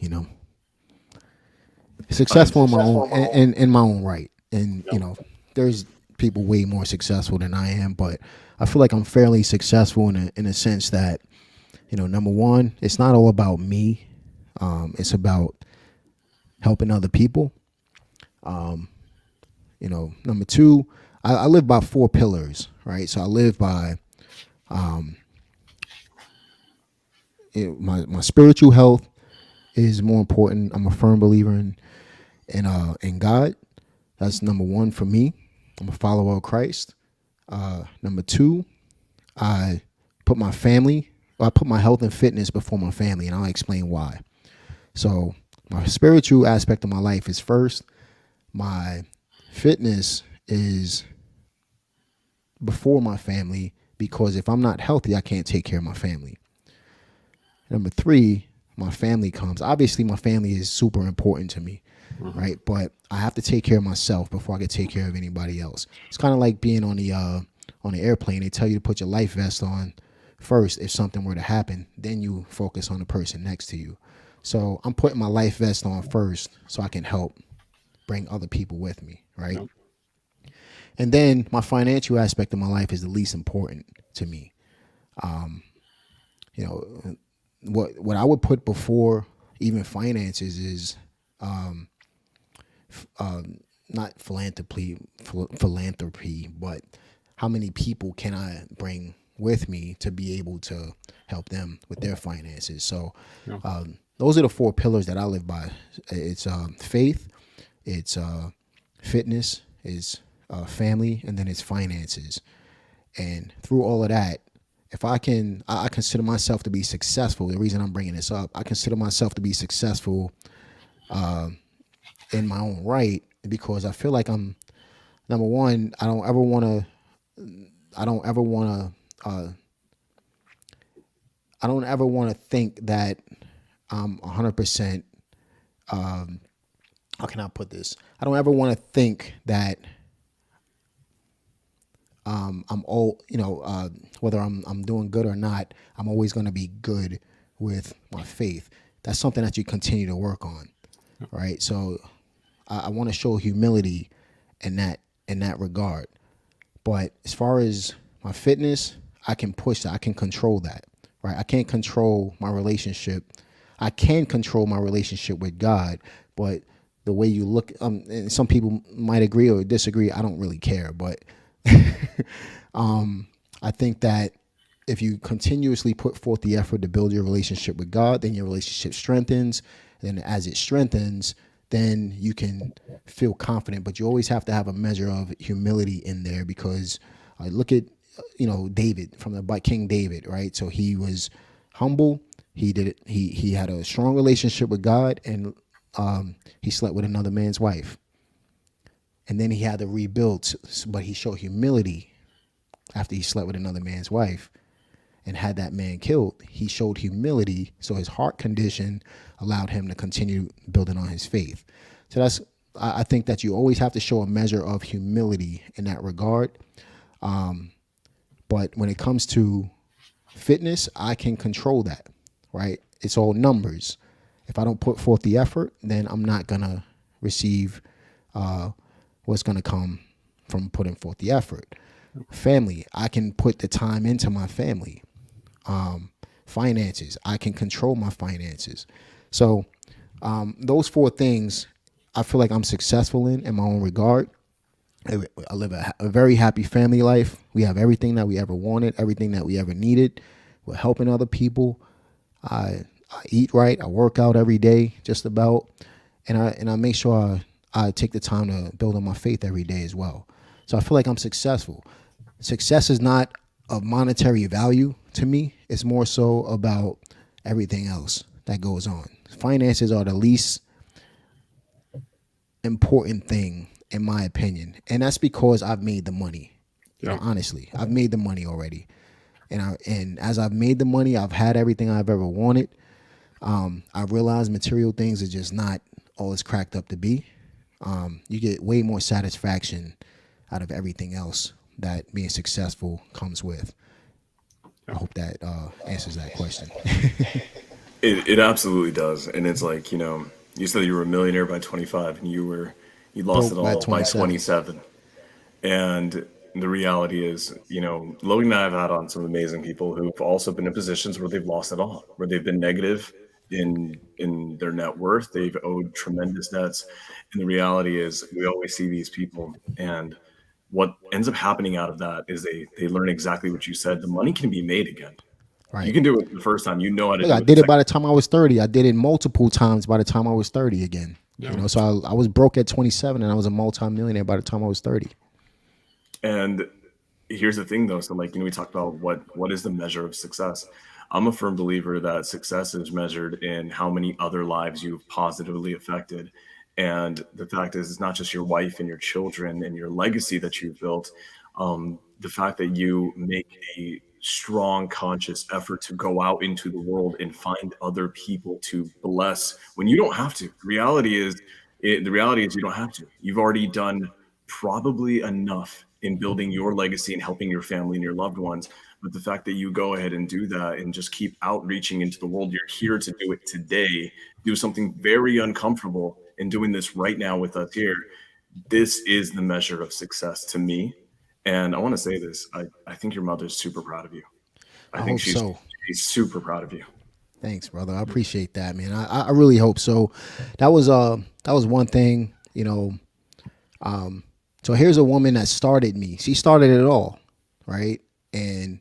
Successful in my own in my own right. And there's people way more successful than I am, but I feel like I'm fairly successful in a sense that, number one, it's not all about me. It's about helping other people. Number two, I live by 4 pillars, right? So I live by my spiritual health is more important. I'm a firm believer in God. That's number one for me. I'm a follower of Christ. Number two, I put my health and fitness before my family, and I'll explain why. So my spiritual aspect of my life is first. My fitness is before my family, because if I'm not healthy, I can't take care of my family. Number three, my family comes. Obviously, my family is super important to me, right? But I have to take care of myself before I can take care of anybody else. It's kind of like being on the airplane. They tell you to put your life vest on first if something were to happen. Then you focus on the person next to you. So I'm putting my life vest on first so I can help bring other people with me, right? Yep. And then my financial aspect of my life is the least important to me. What I would put before even finances is not philanthropy, but how many people can I bring with me to be able to help them with their finances? So those are the 4 pillars that I live by. It's faith, it's fitness, it's family, and then it's finances. And through all of that, if I consider myself to be successful. The reason I'm bringing this up, I consider myself to be successful in my own right, because I feel like I'm, number one, I don't ever want to think that I'm 100%. How can I put this? I don't ever want to think that I'm all, whether I'm doing good or not, I'm always going to be good with my faith. That's something that you continue to work on, right? So I want to show humility in that regard. But as far as my fitness, I can push that. I can control that, right? I can't control my relationship. I can control my relationship with God, but the way you look, and some people might agree or disagree. I don't really care, but I think that if you continuously put forth the effort to build your relationship with God, then your relationship strengthens. And as it strengthens, then you can feel confident. But you always have to have a measure of humility in there, because look at, David, from the King David, right? So he was humble. He did it. He had a strong relationship with God, and he slept with another man's wife. And then he had to rebuild, but he showed humility after he slept with another man's wife and had that man killed. He showed humility, so his heart condition allowed him to continue building on his faith. So I think that you always have to show a measure of humility in that regard. But when it comes to fitness, I can control that, right? It's all numbers. If I don't put forth the effort, then I'm not going to receive what's going to come from putting forth the effort. Family, I can put the time into my family. Finances, I can control my finances. So those 4 things I feel like I'm successful in my own regard. I live a very happy family life. We have everything that we ever wanted, everything that we ever needed. We're helping other people. I eat right. I work out every day, just about, and I make sure I take the time to build on my faith every day as well. So I feel like I'm successful. Success is not of monetary value to me. It's more so about everything else that goes on. Finances are the least important thing, in my opinion, and that's because I've made the money. Honestly, I've made the money already. And as I've made the money, I've had everything I've ever wanted. I realize material things are just not all it's cracked up to be. You get way more satisfaction out of everything else that being successful comes with. I hope that answers that question. It absolutely does. And it's like, you said you were a millionaire by 25 and you lost it Broke by all by 27. 27. And the reality is, Logan and I have had on some amazing people who've also been in positions where they've lost it all, where they've been negative in their net worth, they've owed tremendous debts. And the reality is, we always see these people, and what ends up happening out of that is they learn exactly what you said. The money can be made again. You Right. can do it the first time. You know how to Look, do I it the did it second. by the time I was 30. I did it multiple times by the time I was 30 again. So I was broke at 27 and I was a multimillionaire by the time I was 30. And here's the thing, though. So, like, we talked about what is the measure of success. I'm a firm believer that success is measured in how many other lives you've positively affected. And the fact is, it's not just your wife and your children and your legacy that you've built. The fact that you make a strong, conscious effort to go out into the world and find other people to bless when you don't have to. The reality is you don't have to. You've already done probably enough in building your legacy and helping your family and your loved ones. But the fact that you go ahead and do that and just keep outreaching into the world, you're here to do it today, do something very uncomfortable, and doing this right now with us here. This is the measure of success to me. And I want to say this. I think your mother's super proud of you. I I think hope she's so. she's super proud of you. Thanks, brother. I appreciate that, man. I really hope so. That was one thing, So here's a woman that started me. She started it all, right? And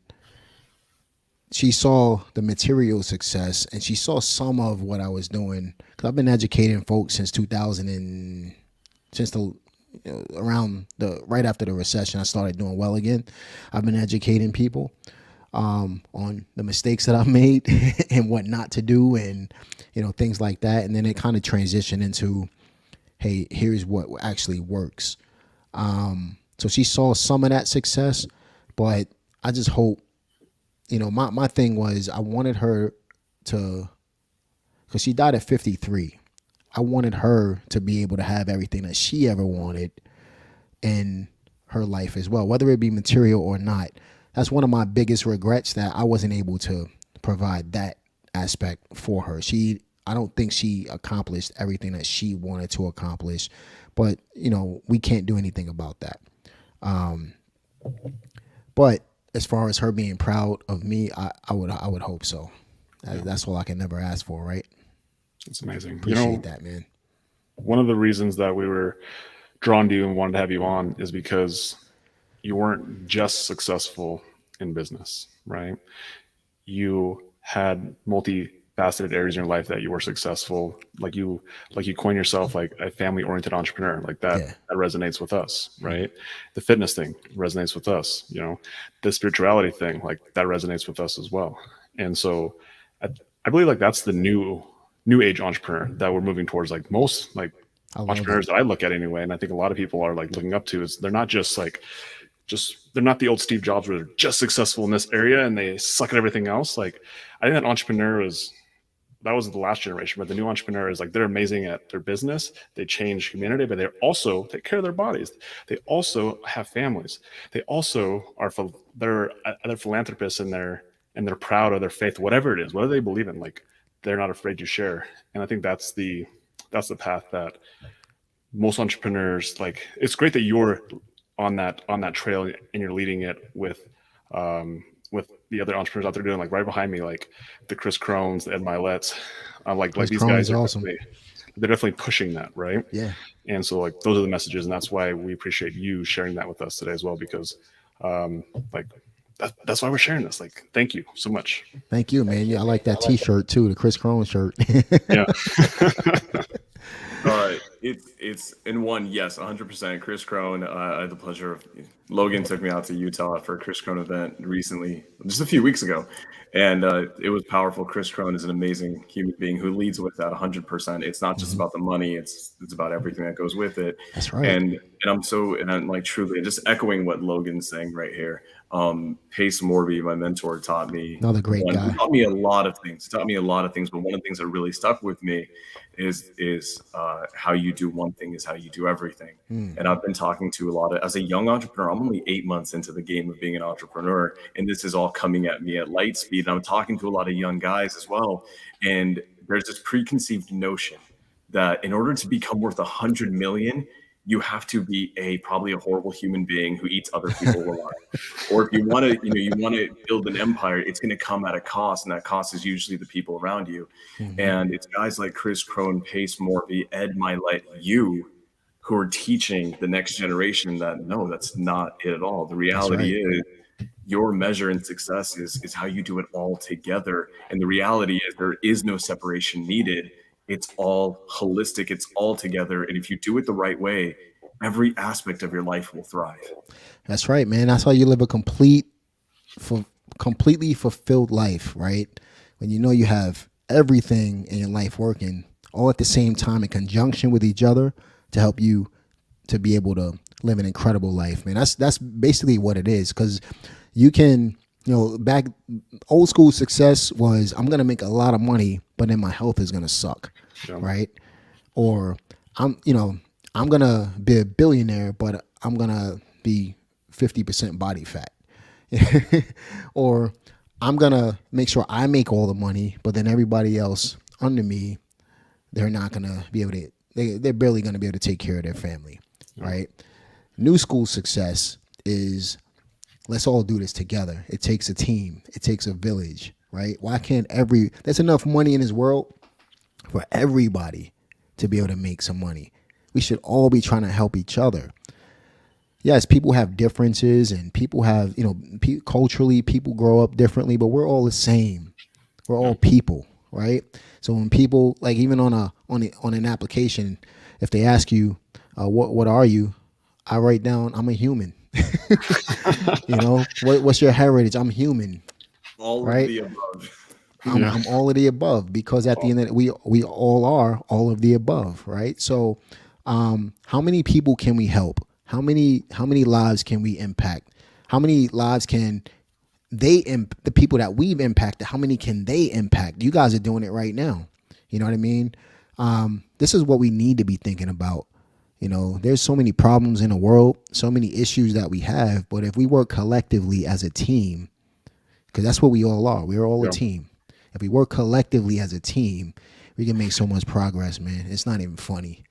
she saw the material success and she saw some of what I was doing. Cause I've been educating folks since 2000 and since the around the right after the recession, I started doing well again. I've been educating people on the mistakes that I've made and what not to do, and things like that. And then it kind of transitioned into, hey, here's what actually works. So she saw some of that success, but I just hope, my thing was I wanted her to, because she died at 53. I wanted her to be able to have everything that she ever wanted in her life as well, whether it be material or not. That's one of my biggest regrets, that I wasn't able to provide that aspect for her. I don't think she accomplished everything that she wanted to accomplish, but we can't do anything about that. But as far as her being proud of me, I would hope so. That's all I can never ask for, right? It's amazing. Appreciate that, man. One of the reasons that we were drawn to you and wanted to have you on is because you weren't just successful in business, right? You had multifaceted areas in your life that you were successful. Like you coin yourself like a family-oriented entrepreneur. Like that, Yeah. that resonates with us, right? The fitness thing resonates with us. The spirituality thing, like that resonates with us as well. And so, I believe like that's the new age entrepreneur that we're moving towards. Like most like I love entrepreneurs it. that I look at anyway, and I think a lot of people are like looking up to, is they're not just like they're not the old Steve Jobs where they're just successful in this area and they suck at everything else. Like I think that entrepreneur that was the last generation, but the new entrepreneur is like they're amazing at their business. They change humanity, but they also take care of their bodies. They also have families. They also they're philanthropists, and they're proud of their faith, whatever it is, whatever they believe in. Like they're not afraid to share. And I think that's the path that most entrepreneurs like. It's great that you're on that trail and you're leading it with the other entrepreneurs out there doing, like right behind me, like the Chris Crones, the Ed Milet's, like Chris these Crone guys is are awesome. they're definitely pushing that, right? Yeah. And so like those are the messages, and that's why we appreciate you sharing that with us today as well, because like that's why we're sharing this. Like, thank you so much. Thank you, man. Yeah, I like that T-shirt too, the Chris Crone shirt. Yeah. All right, it's in one. Yes, 100%. Chris Crone. I had the pleasure of Logan took me out to Utah for a Chris Crone event recently, just a few weeks ago, and it was powerful. Chris Crone is an amazing human being who leads with that 100%. It's not just about the money; it's about everything that goes with it. That's right. And I'm like truly just echoing what Logan's saying right here. Pace Morby, my mentor, taught me Another great guy. Taught me a lot of things. Taught me a lot of things, but one of the things that really stuck with me is how you do one thing is how you do everything. And I've been talking to a lot of, as a young entrepreneur, I'm only 8 months into the game of being an entrepreneur, and this is all coming at me at light speed. And I'm talking to a lot of young guys as well, and there's this preconceived notion that in order to become worth 100 million, you have to be probably a horrible human being who eats other people alive. Or if you want to build an empire, it's going to come at a cost, and that cost is usually the people around you. And it's guys like Chris Crone, Pace Morby, Ed Milet, you, who are teaching the next generation that no, that's not it at all. The reality is your measure in success is how you do it all together. And the reality is there is no separation needed. It's all holistic. It's all together. And if you do it the right way, every aspect of your life will thrive. That's right, man. That's how you live a completely fulfilled life, right? When you know you have everything in your life working all at the same time in conjunction with each other to help you to be able to live an incredible life, man. That's basically what it is. Because you can, back old school success was I'm gonna make a lot of money, but then my health is gonna suck, right? Or I'm gonna be a billionaire, but I'm gonna be 50% body fat. Or I'm gonna make sure I make all the money, but then everybody else under me, they're not gonna be able to. They're barely gonna be able to take care of their family, right? New school success is let's all do this together. It takes a team. It takes a village, right? Why can't there's enough money in this world for everybody to be able to make some money. We should all be trying to help each other. Yes, people have differences and people have, culturally people grow up differently, but we're all the same. We're all people, right? So when people, like even on an application, if they ask you, what are you? I write down, I'm a human. What's your heritage? I'm human. All right? of the above. I'm all of the above, because at the end of it, we all are all of the above, right? So how many people can we help? How many lives can we impact? How many lives can the people that we've impacted, how many can they impact? You guys are doing it right now. You know what I mean? This is what we need to be thinking about. There's so many problems in the world, so many issues that we have, but if we work collectively as a team, because that's what we all are. We're all a team. If we work collectively as a team, we can make so much progress, man. It's not even funny,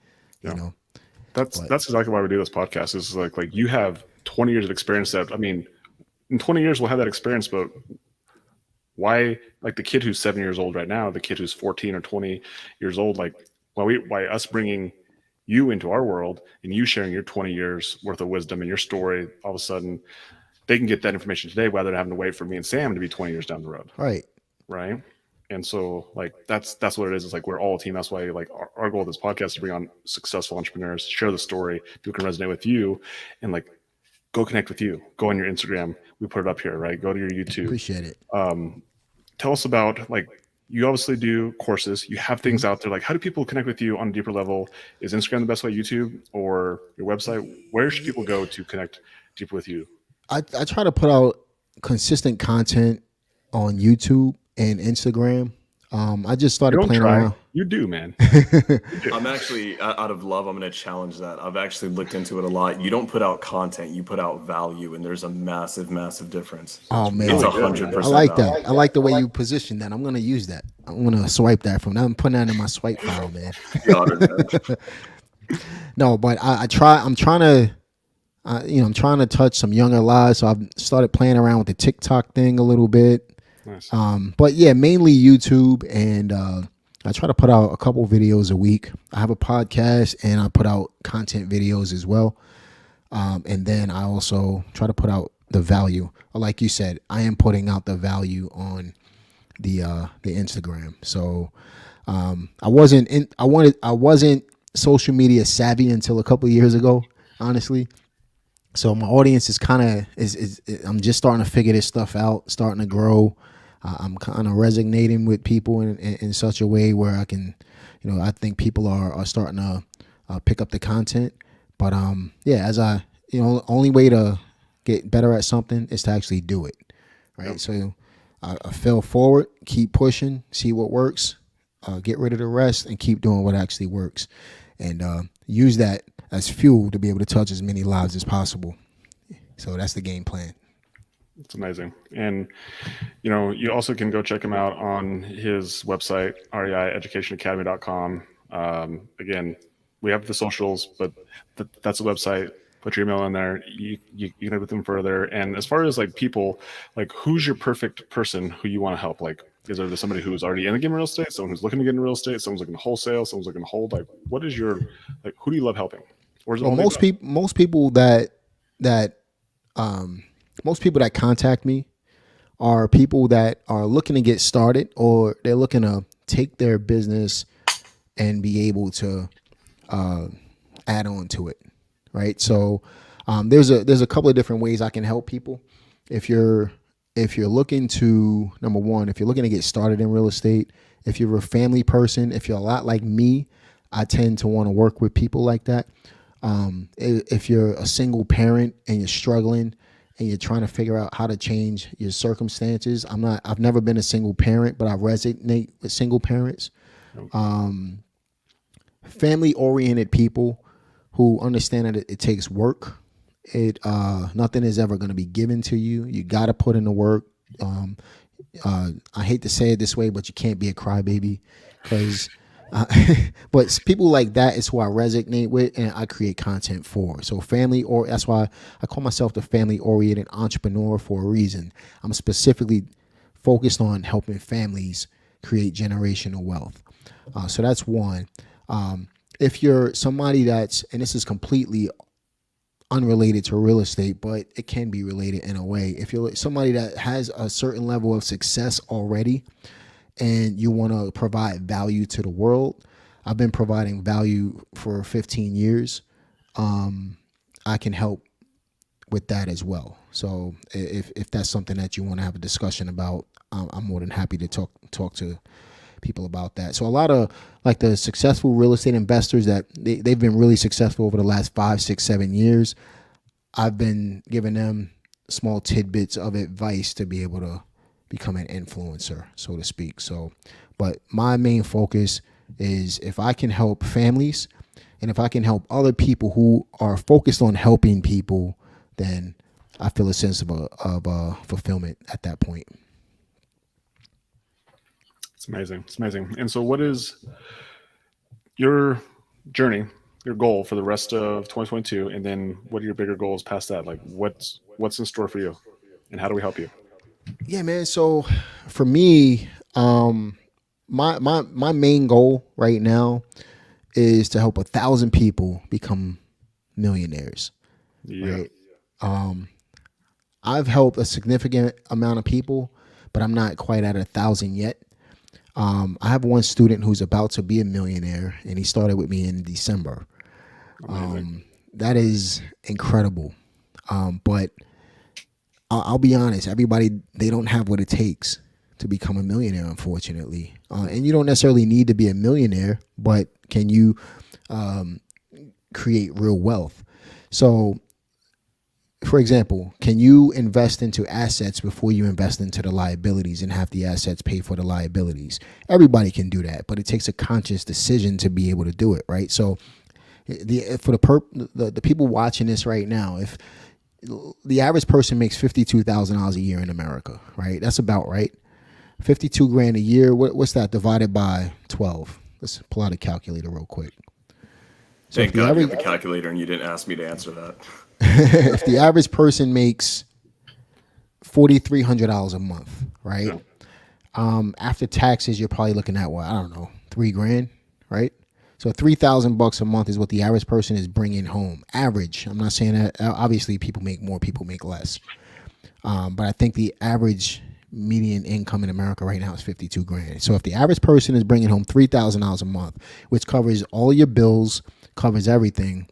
That's exactly why we do this podcast. Is like you have 20 years of experience. In 20 years we'll have that experience, but why, like the kid who's 7 years old right now, the kid who's 14 or 20 years old, why us bringing you into our world and you sharing your 20 years worth of wisdom and your story, all of a sudden they can get that information today rather than having to wait for me and Sam to be 20 years down the road. Right. And so that's what it is. It's like we're all a team. That's why our goal of this podcast is to bring on successful entrepreneurs, share the story, people can resonate with you, and go connect with you. Go on your Instagram. We put it up here, right? Go to your YouTube. Appreciate it. Tell us about you obviously do courses. You have things out there. How do people connect with you on a deeper level? Is Instagram the best way? YouTube or your website? Where should people go to connect deeper with you? I try to put out consistent content on YouTube and Instagram. I just started playing around. You do, man. I'm actually, out of love, I'm going to challenge that. I've actually looked into it a lot. You don't put out content, you put out value, and there's a massive, massive difference. Oh, man. It's 100%. I like that. I like the way you position that. I'm going to use that. I'm going to swipe that from now. I'm putting that in my swipe file, man. No, but I'm trying to touch some younger lives. So I've started playing around with the TikTok thing a little bit. Nice. But yeah, mainly YouTube, and I try to put out a couple videos a week. I have a podcast and I put out content videos as well. And then I also try to put out the value. Like you said, I am putting out the value on the Instagram. So I wasn't social media savvy until a couple of years ago, honestly. So my audience is kind of is I'm just starting to figure this stuff out, starting to grow. I'm kind of resonating with people in such a way where I can, I think people are starting to pick up the content. But yeah, as the only way to get better at something is to actually do it, right? Yep. So I fell forward, keep pushing, see what works, get rid of the rest, and keep doing what actually works, and use that as fuel to be able to touch as many lives as possible. So that's the game plan. It's amazing. And, you also can go check him out on his website, reieducationacademy.com. Again, we have the socials, but that's the website. Put your email in there. You connect with them further. And as far as like people, like who's your perfect person who you want to help? Like, is there somebody who's already in the game of real estate, someone who's looking to get into real estate, someone's looking to wholesale, someone's looking to hold? Like, what is your, like, who do you love helping? Or is it most people that contact me are people that are looking to get started, or they're looking to take their business and be able to add on to it, right? So there's a couple of different ways I can help people. If you're looking to, number one, if you're looking to get started in real estate, if you're a family person, if you're a lot like me, I tend to want to work with people like that. If you're a single parent and you're struggling and you're trying to figure out how to change your circumstances, I've never been a single parent, but I resonate with single parents. Family oriented people who understand that it takes work. Nothing is ever going to be given to you. You got to put in the work. I hate to say it this way, but you can't be a crybaby, because but people like that is who I resonate with and I create content for. So that's why I call myself the family oriented entrepreneur for a reason. I'm specifically focused on helping families create generational wealth. So that's one. If you're somebody and this is completely unrelated to real estate, but it can be related in a way. If you're somebody that has a certain level of success already and you want to provide value to the world, I've been providing value for 15 years. I can help with that as well. So if that's something that you want to have a discussion about, I'm more than happy to talk to people about that. So a lot of like the successful real estate investors that they've been really successful over the last 5, 6, 7 years, I've been giving them small tidbits of advice to be able to become an influencer, so to speak. So, but my main focus is if I can help families and if I can help other people who are focused on helping people, then I feel a sense of fulfillment at that point. It's amazing. It's amazing. And so what is your journey, your goal for the rest of 2022? And then what are your bigger goals past that? Like what's in store for you and how do we help you? Yeah, man. So for me, my main goal right now is to help 1,000 people become millionaires. Yeah. Right? I've helped a significant amount of people, but I'm not quite at 1,000 yet. I have one student who's about to be a millionaire, and he started with me in December. That is incredible. But I'll be honest, everybody, they don't have what it takes to become a millionaire, unfortunately. And you don't necessarily need to be a millionaire, but can you create real wealth? So, for example, can you invest into assets before you invest into the liabilities and have the assets pay for the liabilities? Everybody can do that, but it takes a conscious decision to be able to do it, right? So for the people watching this right now, if the average person makes $52,000 a year in America, right? That's about right. 52 grand a year. What's that divided by 12? Let's pull out a calculator real quick. So Thank God you have a calculator and you didn't ask me to answer that. If the average person makes $4,300 a month, right? Yeah. After taxes, you're probably looking at what? I don't know, $3,000, right? So $3,000 a month is what the average person is bringing home. Average. I'm not saying that. Obviously, people make more, people make less. But I think the average median income in America right now is 52 grand. So if the average person is bringing home $3,000 a month, which covers all your bills, covers everything,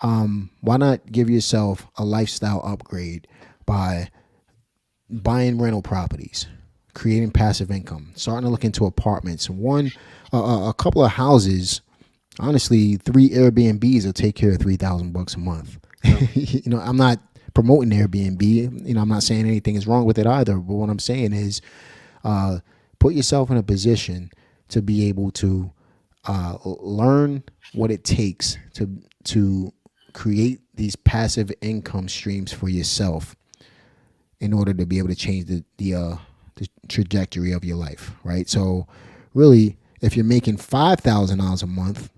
Why not give yourself a lifestyle upgrade by buying rental properties, creating passive income, starting to look into apartments. A couple of houses. Honestly, 3 Airbnbs will take care of $3,000 a month. Yeah. I'm not promoting Airbnb. I'm not saying anything is wrong with it either. But what I'm saying is, put yourself in a position to be able to learn what it takes to create these passive income streams for yourself in order to be able to change the trajectory of your life, right? So really, if you're making $5,000 a month,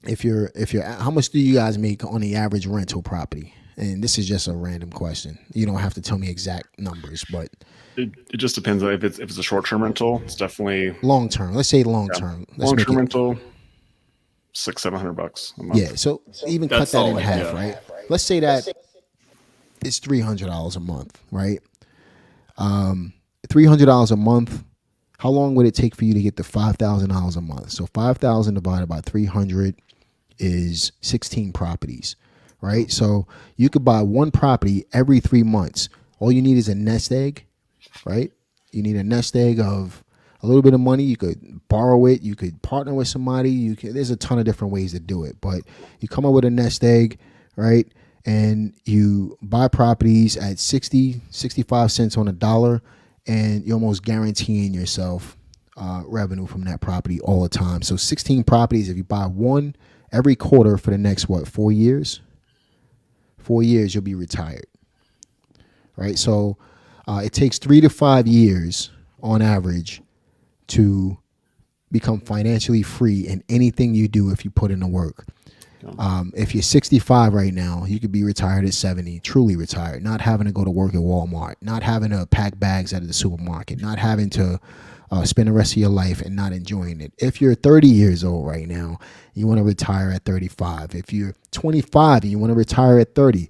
if you're how much do you guys make on the average rental property? And this is just a random question. You don't have to tell me exact numbers, but It just depends. If it's a short-term rental, it's definitely long term. Let's say long term. Let's make long-term it, rental, $600-700 a month. yeah. So even cut That's that in solid, half, yeah. right? Let's say that it's $300 a month, right? $300 a month. How long would it take for you to get to $5,000 a month? So 5,000 divided by 300 is 16 properties, right? So you could buy one property every 3 months. All you need is a nest egg, right? You need a nest egg of a little bit of money. You could borrow it. You could partner with somebody. There's a ton of different ways to do it, but you come up with a nest egg, right? And you buy properties at 65 cents on a dollar, and you're almost guaranteeing yourself revenue from that property all the time. So 16 properties, if you buy one every quarter for the next, 4 years? 4 years, you'll be retired, right? So it takes 3 to 5 years on average to become financially free in anything you do if you put in the work. If you're 65 right now, you could be retired at 70, truly retired, not having to go to work at Walmart, not having to pack bags out of the supermarket, not having to spend the rest of your life and not enjoying it. If you're 30 years old right now, you want to retire at 35. If you're 25 and you want to retire at 30,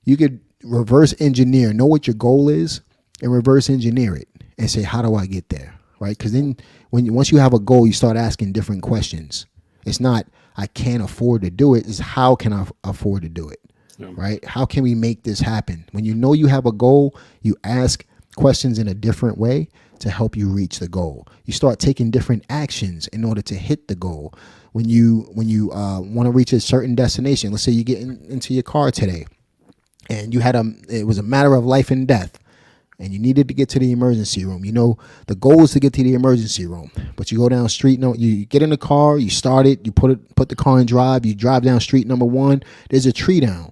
you could reverse engineer, know what your goal is, and reverse engineer it and say, how do I get there? Right? Because then once you have a goal, you start asking different questions. It's not, I can't afford to do it. It's how can I afford to do it? Yeah. Right? How can we make this happen? When you know you have a goal, you ask questions in a different way to help you reach the goal. You start taking different actions in order to hit the goal. When you want to reach a certain destination, let's say you get into your car today and it was a matter of life and death, and you needed to get to the emergency room. The goal is to get to the emergency room, but you go down street. You get in the car, you start it, you put the car in drive, you drive down street number 1. There's a tree down.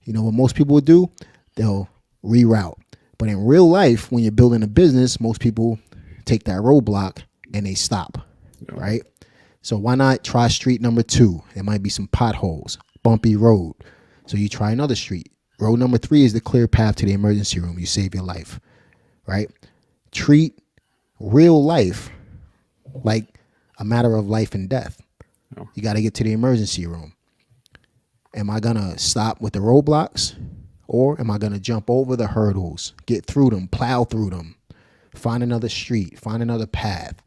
What most people would do? They'll reroute. But in real life, when you're building a business, most people take that roadblock and they stop, right? So why not try street number 2? There might be some potholes, bumpy road. So you try another street. Road number 3 is the clear path to the emergency room. You save your life, right? Treat real life like a matter of life and death. No. You got to get to the emergency room. Am I going to stop with the roadblocks, or am I going to jump over the hurdles, get through them, plow through them, find another street, find another path?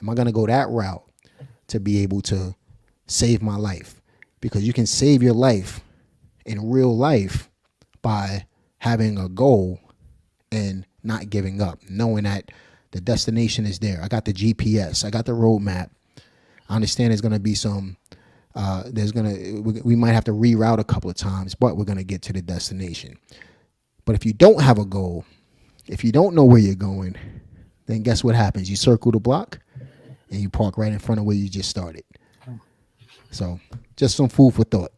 Am I going to go that route to be able to save my life? Because you can save your life in real life by having a goal and not giving up, knowing that the destination is there. I got the GPS. I got the roadmap. I understand there's going to be we might have to reroute a couple of times, but we're going to get to the destination. But if you don't have a goal, if you don't know where you're going, then guess what happens? You circle the block and you park right in front of where you just started. So just some food for thought.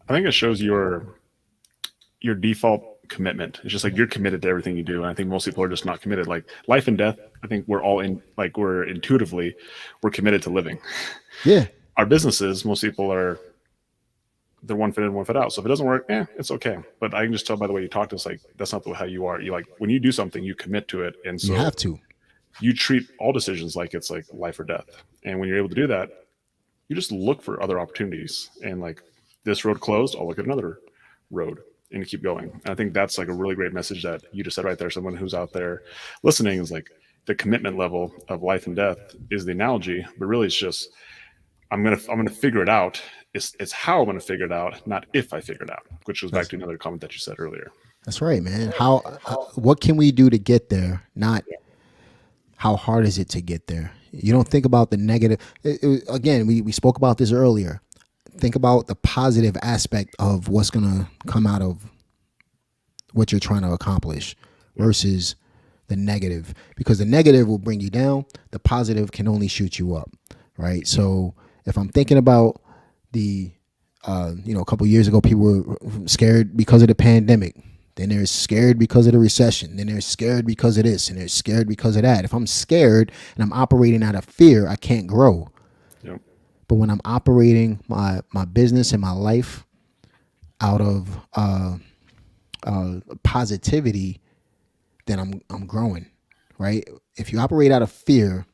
I think it shows your default commitment. It's just like you're committed to everything you do. And I think most people are just not committed. Like life and death, I think we're all we're intuitively, we're committed to living. Yeah. Our businesses, most people they're one foot in, one foot out. So if it doesn't work, it's okay. But I can just tell by the way you talk to us, like, that's not how you are. You when you do something, you commit to it. And so you have to. You treat all decisions like it's like life or death. And when you're able to do that, you just look for other opportunities. And this road closed, I'll look at another road and keep going. And I think that's a really great message that you just said right there. Someone who's out there listening is the commitment level of life and death is the analogy, but really it's just, I'm going to figure it out. It's how I'm going to figure it out, not if I figure it out, which goes back to another comment that you said earlier. That's right, man. What can we do to get there? Not how hard is it to get there? You don't think about the negative. Again, we spoke about this earlier. Think about the positive aspect of what's going to come out of what you're trying to accomplish versus the negative, because the negative will bring you down. The positive can only shoot you up, right? So if I'm thinking about the, a couple of years ago, people were scared because of the pandemic. Then they're scared because of the recession. Then they're scared because of this, and they're scared because of that. If I'm scared and I'm operating out of fear, I can't grow. Yep. But when I'm operating my business and my life out of positivity, then I'm growing, right? If you operate out of fear,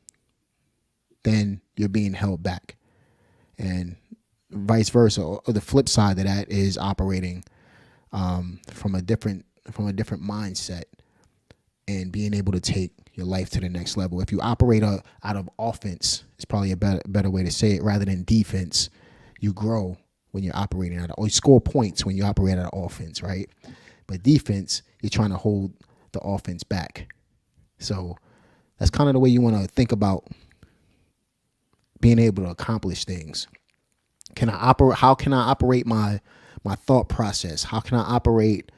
then you're being held back, and vice versa. Or the flip side of that is operating from a different mindset and being able to take your life to the next level. If you operate out of offense, it's probably a better way to say it, rather than defense. You grow when you're operating out of, or you score points when you operate out of offense, right? But defense, you're trying to hold the offense back. So that's kind of the way you want to think about being able to accomplish things. How can I operate my thought process? How can I operate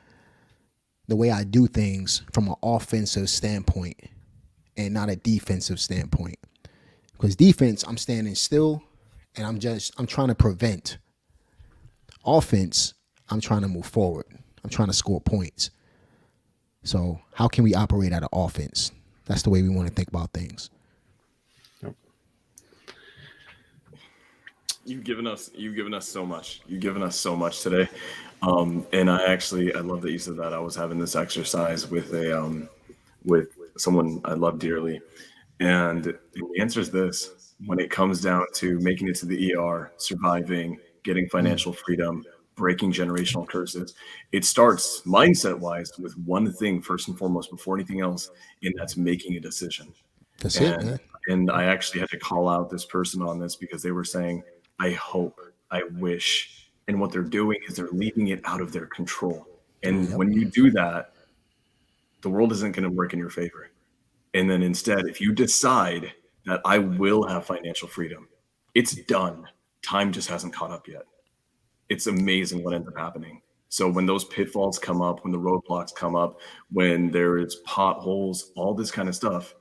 the way I do things from an offensive standpoint and not a defensive standpoint? Because defense, I'm standing still and I'm trying to prevent. Offense, I'm trying to move forward. I'm trying to score points. So how can we operate out of offense? That's the way we want to think about things. You've given us so much. You've given us so much today. And I love that you said that. I was having this exercise with with someone I love dearly. And the answer is this: when it comes down to making it to the ER, surviving, getting financial freedom, breaking generational curses, it starts mindset wise with one thing first and foremost before anything else, and that's making a decision. That's it, man. And I actually had to call out this person on this because they were saying, I hope, I wish. And what they're doing is they're leaving it out of their control. And when you do that, the world isn't going to work in your favor. And then instead, if you decide that I will have financial freedom, it's done. Time just hasn't caught up yet. It's amazing what ends up happening. So when those pitfalls come up, when the roadblocks come up, when there is potholes, all this kind of stuff,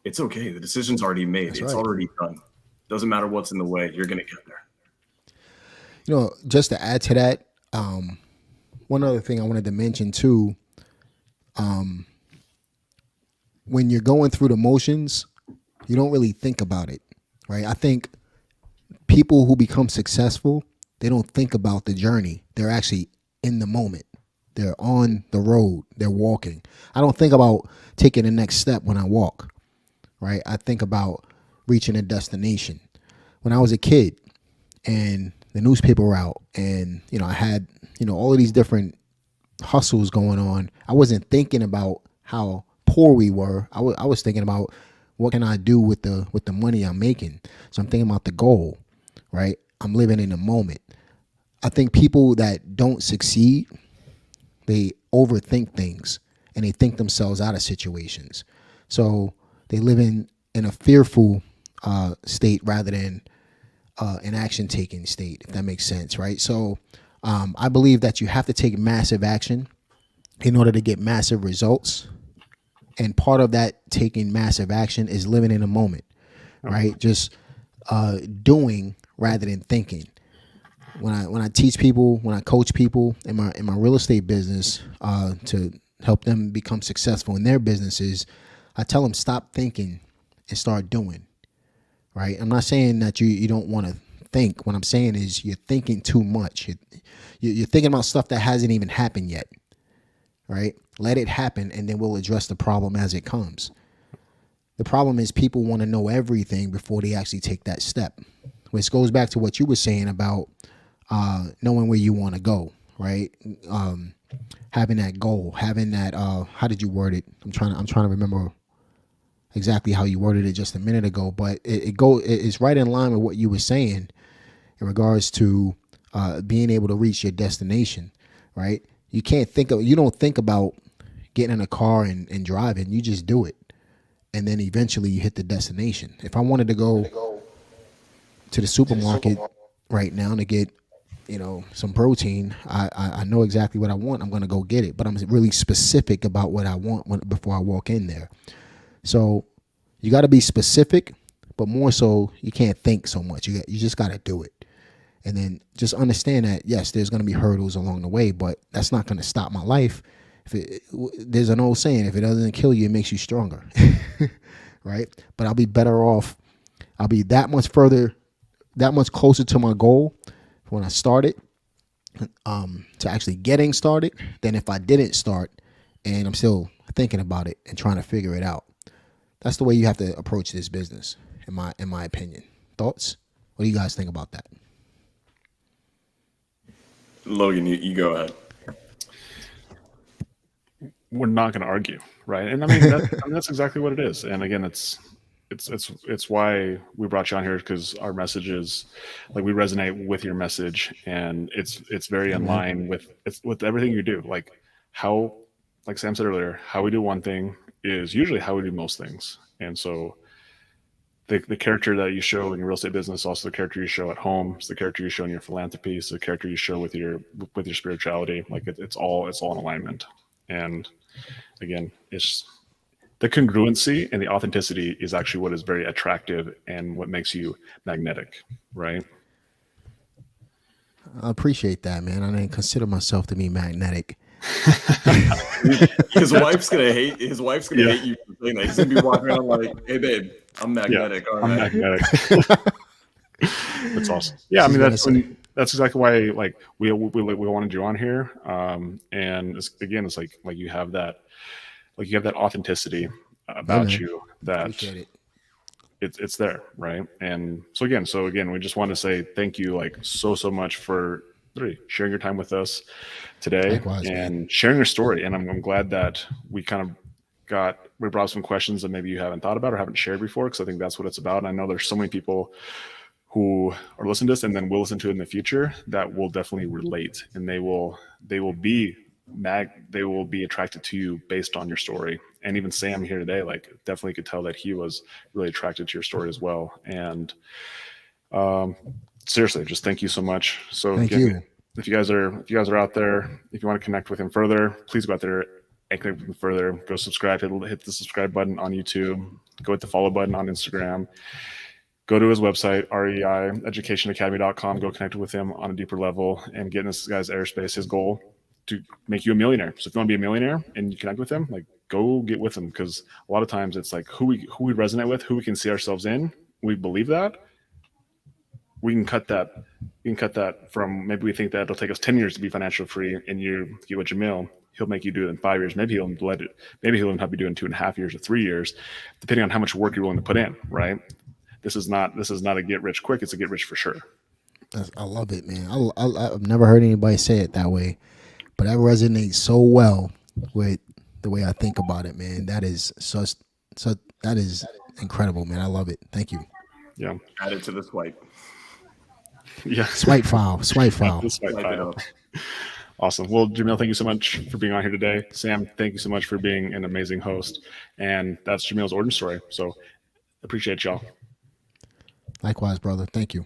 it's okay. The decision's already made. It's already done. Doesn't matter what's in the way. You're going to get there. Just to add to that, one other thing I wanted to mention too, when you're going through the motions, you don't really think about it, right? I think people who become successful, they don't think about the journey. They're actually in the moment. They're on the road. They're walking. I don't think about taking the next step when I walk, right? I think about reaching a destination. When I was a kid and the newspaper route and, I had, all of these different hustles going on, I wasn't thinking about how poor we were. I was thinking about what can I do with the money I'm making. So I'm thinking about the goal, right? I'm living in the moment. I think people that don't succeed, they overthink things and they think themselves out of situations. So they live in a fearful state rather than an action-taking state, if that makes sense, right? So I believe that you have to take massive action in order to get massive results. And part of that taking massive action is living in a moment, right? Just doing rather than thinking. When I teach people, when I coach people in my real estate business to help them become successful in their businesses, I tell them stop thinking and start doing, right? I'm not saying that you don't want to think. What I'm saying is you're thinking too much. You're thinking about stuff that hasn't even happened yet, right? Let it happen, and then we'll address the problem as it comes. The problem is people want to know everything before they actually take that step, which goes back to what you were saying about knowing where you want to go, right? Having that goal, having that, how did you word it? I'm trying to remember exactly how you worded it just a minute ago, but it's right in line with what you were saying. in regards to being able to reach your destination, right? You don't think about getting in a car and driving. You just do it. And then eventually you hit the destination. If I wanted to go to the supermarket right now to get, some protein, I know exactly what I want. I'm going to go get it, but I'm really specific about what I want before I walk in there. So you got to be specific, but more so you can't think so much. You just got to do it. And then just understand that, yes, there's going to be hurdles along the way, but that's not going to stop my life. There's an old saying, if it doesn't kill you, it makes you stronger, right? But I'll be better off. I'll be that much closer to my goal when I started, to actually getting started, than if I didn't start and I'm still thinking about it and trying to figure it out. That's the way you have to approach this business, in my opinion. Thoughts? What do you guys think about that? Logan, you go ahead. We're not going to argue, right? And I mean, that's exactly what it is. And again, it's why we brought you on here, because our message is like, we resonate with your message, and it's very in line with everything you do. Like Sam said earlier, how we do one thing is usually how we do most things. And so the character that you show in your real estate business, also the character you show at home, it's the character you show in your philanthropy, it's the character you show with your spirituality. Like it's all in alignment. And again, it's the congruency and the authenticity is actually what is very attractive and what makes you magnetic, right? I appreciate that, man. I didn't consider myself to be magnetic. His wife's gonna hate you for saying that. He's gonna be walking around like, "Hey, babe, I'm magnetic." Yeah, I'm magnetic. That's awesome. Yeah, I mean that's exactly why like we wanted you on here. And it's like you have that authenticity about you that it's there, right? And so again, we just want to say thank you, like so much for sharing your time with us today. Likewise, and man. Sharing your story. And I'm glad that we brought some questions that maybe you haven't thought about or haven't shared before, because I think that's what it's about. And I know there's so many people who are listening to this and then will listen to it in the future that will definitely relate, and they will be attracted to you based on your story. And even Sam here today, like, definitely could tell that he was really attracted to your story as well. And seriously, just thank you so much. So thank you. If you guys are out there, if you want to connect with him further, please go out there and connect with him further. Go subscribe, hit the subscribe button on YouTube, go hit the follow button on Instagram. Go to his website, reieducationacademy.com. Go connect with him on a deeper level and get in this guy's airspace. His goal to make you a millionaire. So if you want to be a millionaire and you connect with him, like, go get with him, because a lot of times it's like who we resonate with, who we can see ourselves in. We believe that. We can cut that from, maybe we think that it'll take us 10 years to be financially free, and you get with Jamel, he'll make you do it in 5 years. Maybe he'll have you doing 2.5 years or 3 years, depending on how much work you're willing to put in, right? This is not a get rich quick. It's a get rich for sure. I love it, man. I've never heard anybody say it that way, but that resonates so well with the way I think about it, man. That is that is incredible, man. I love it. Thank you. Yeah. Add it to the swipe. Yeah. Swipe file. Awesome. Well, Jamel, thank you so much for being on here today. Sam, thank you so much for being an amazing host. And that's Jamel's origin story. So appreciate y'all. Likewise, brother. Thank you.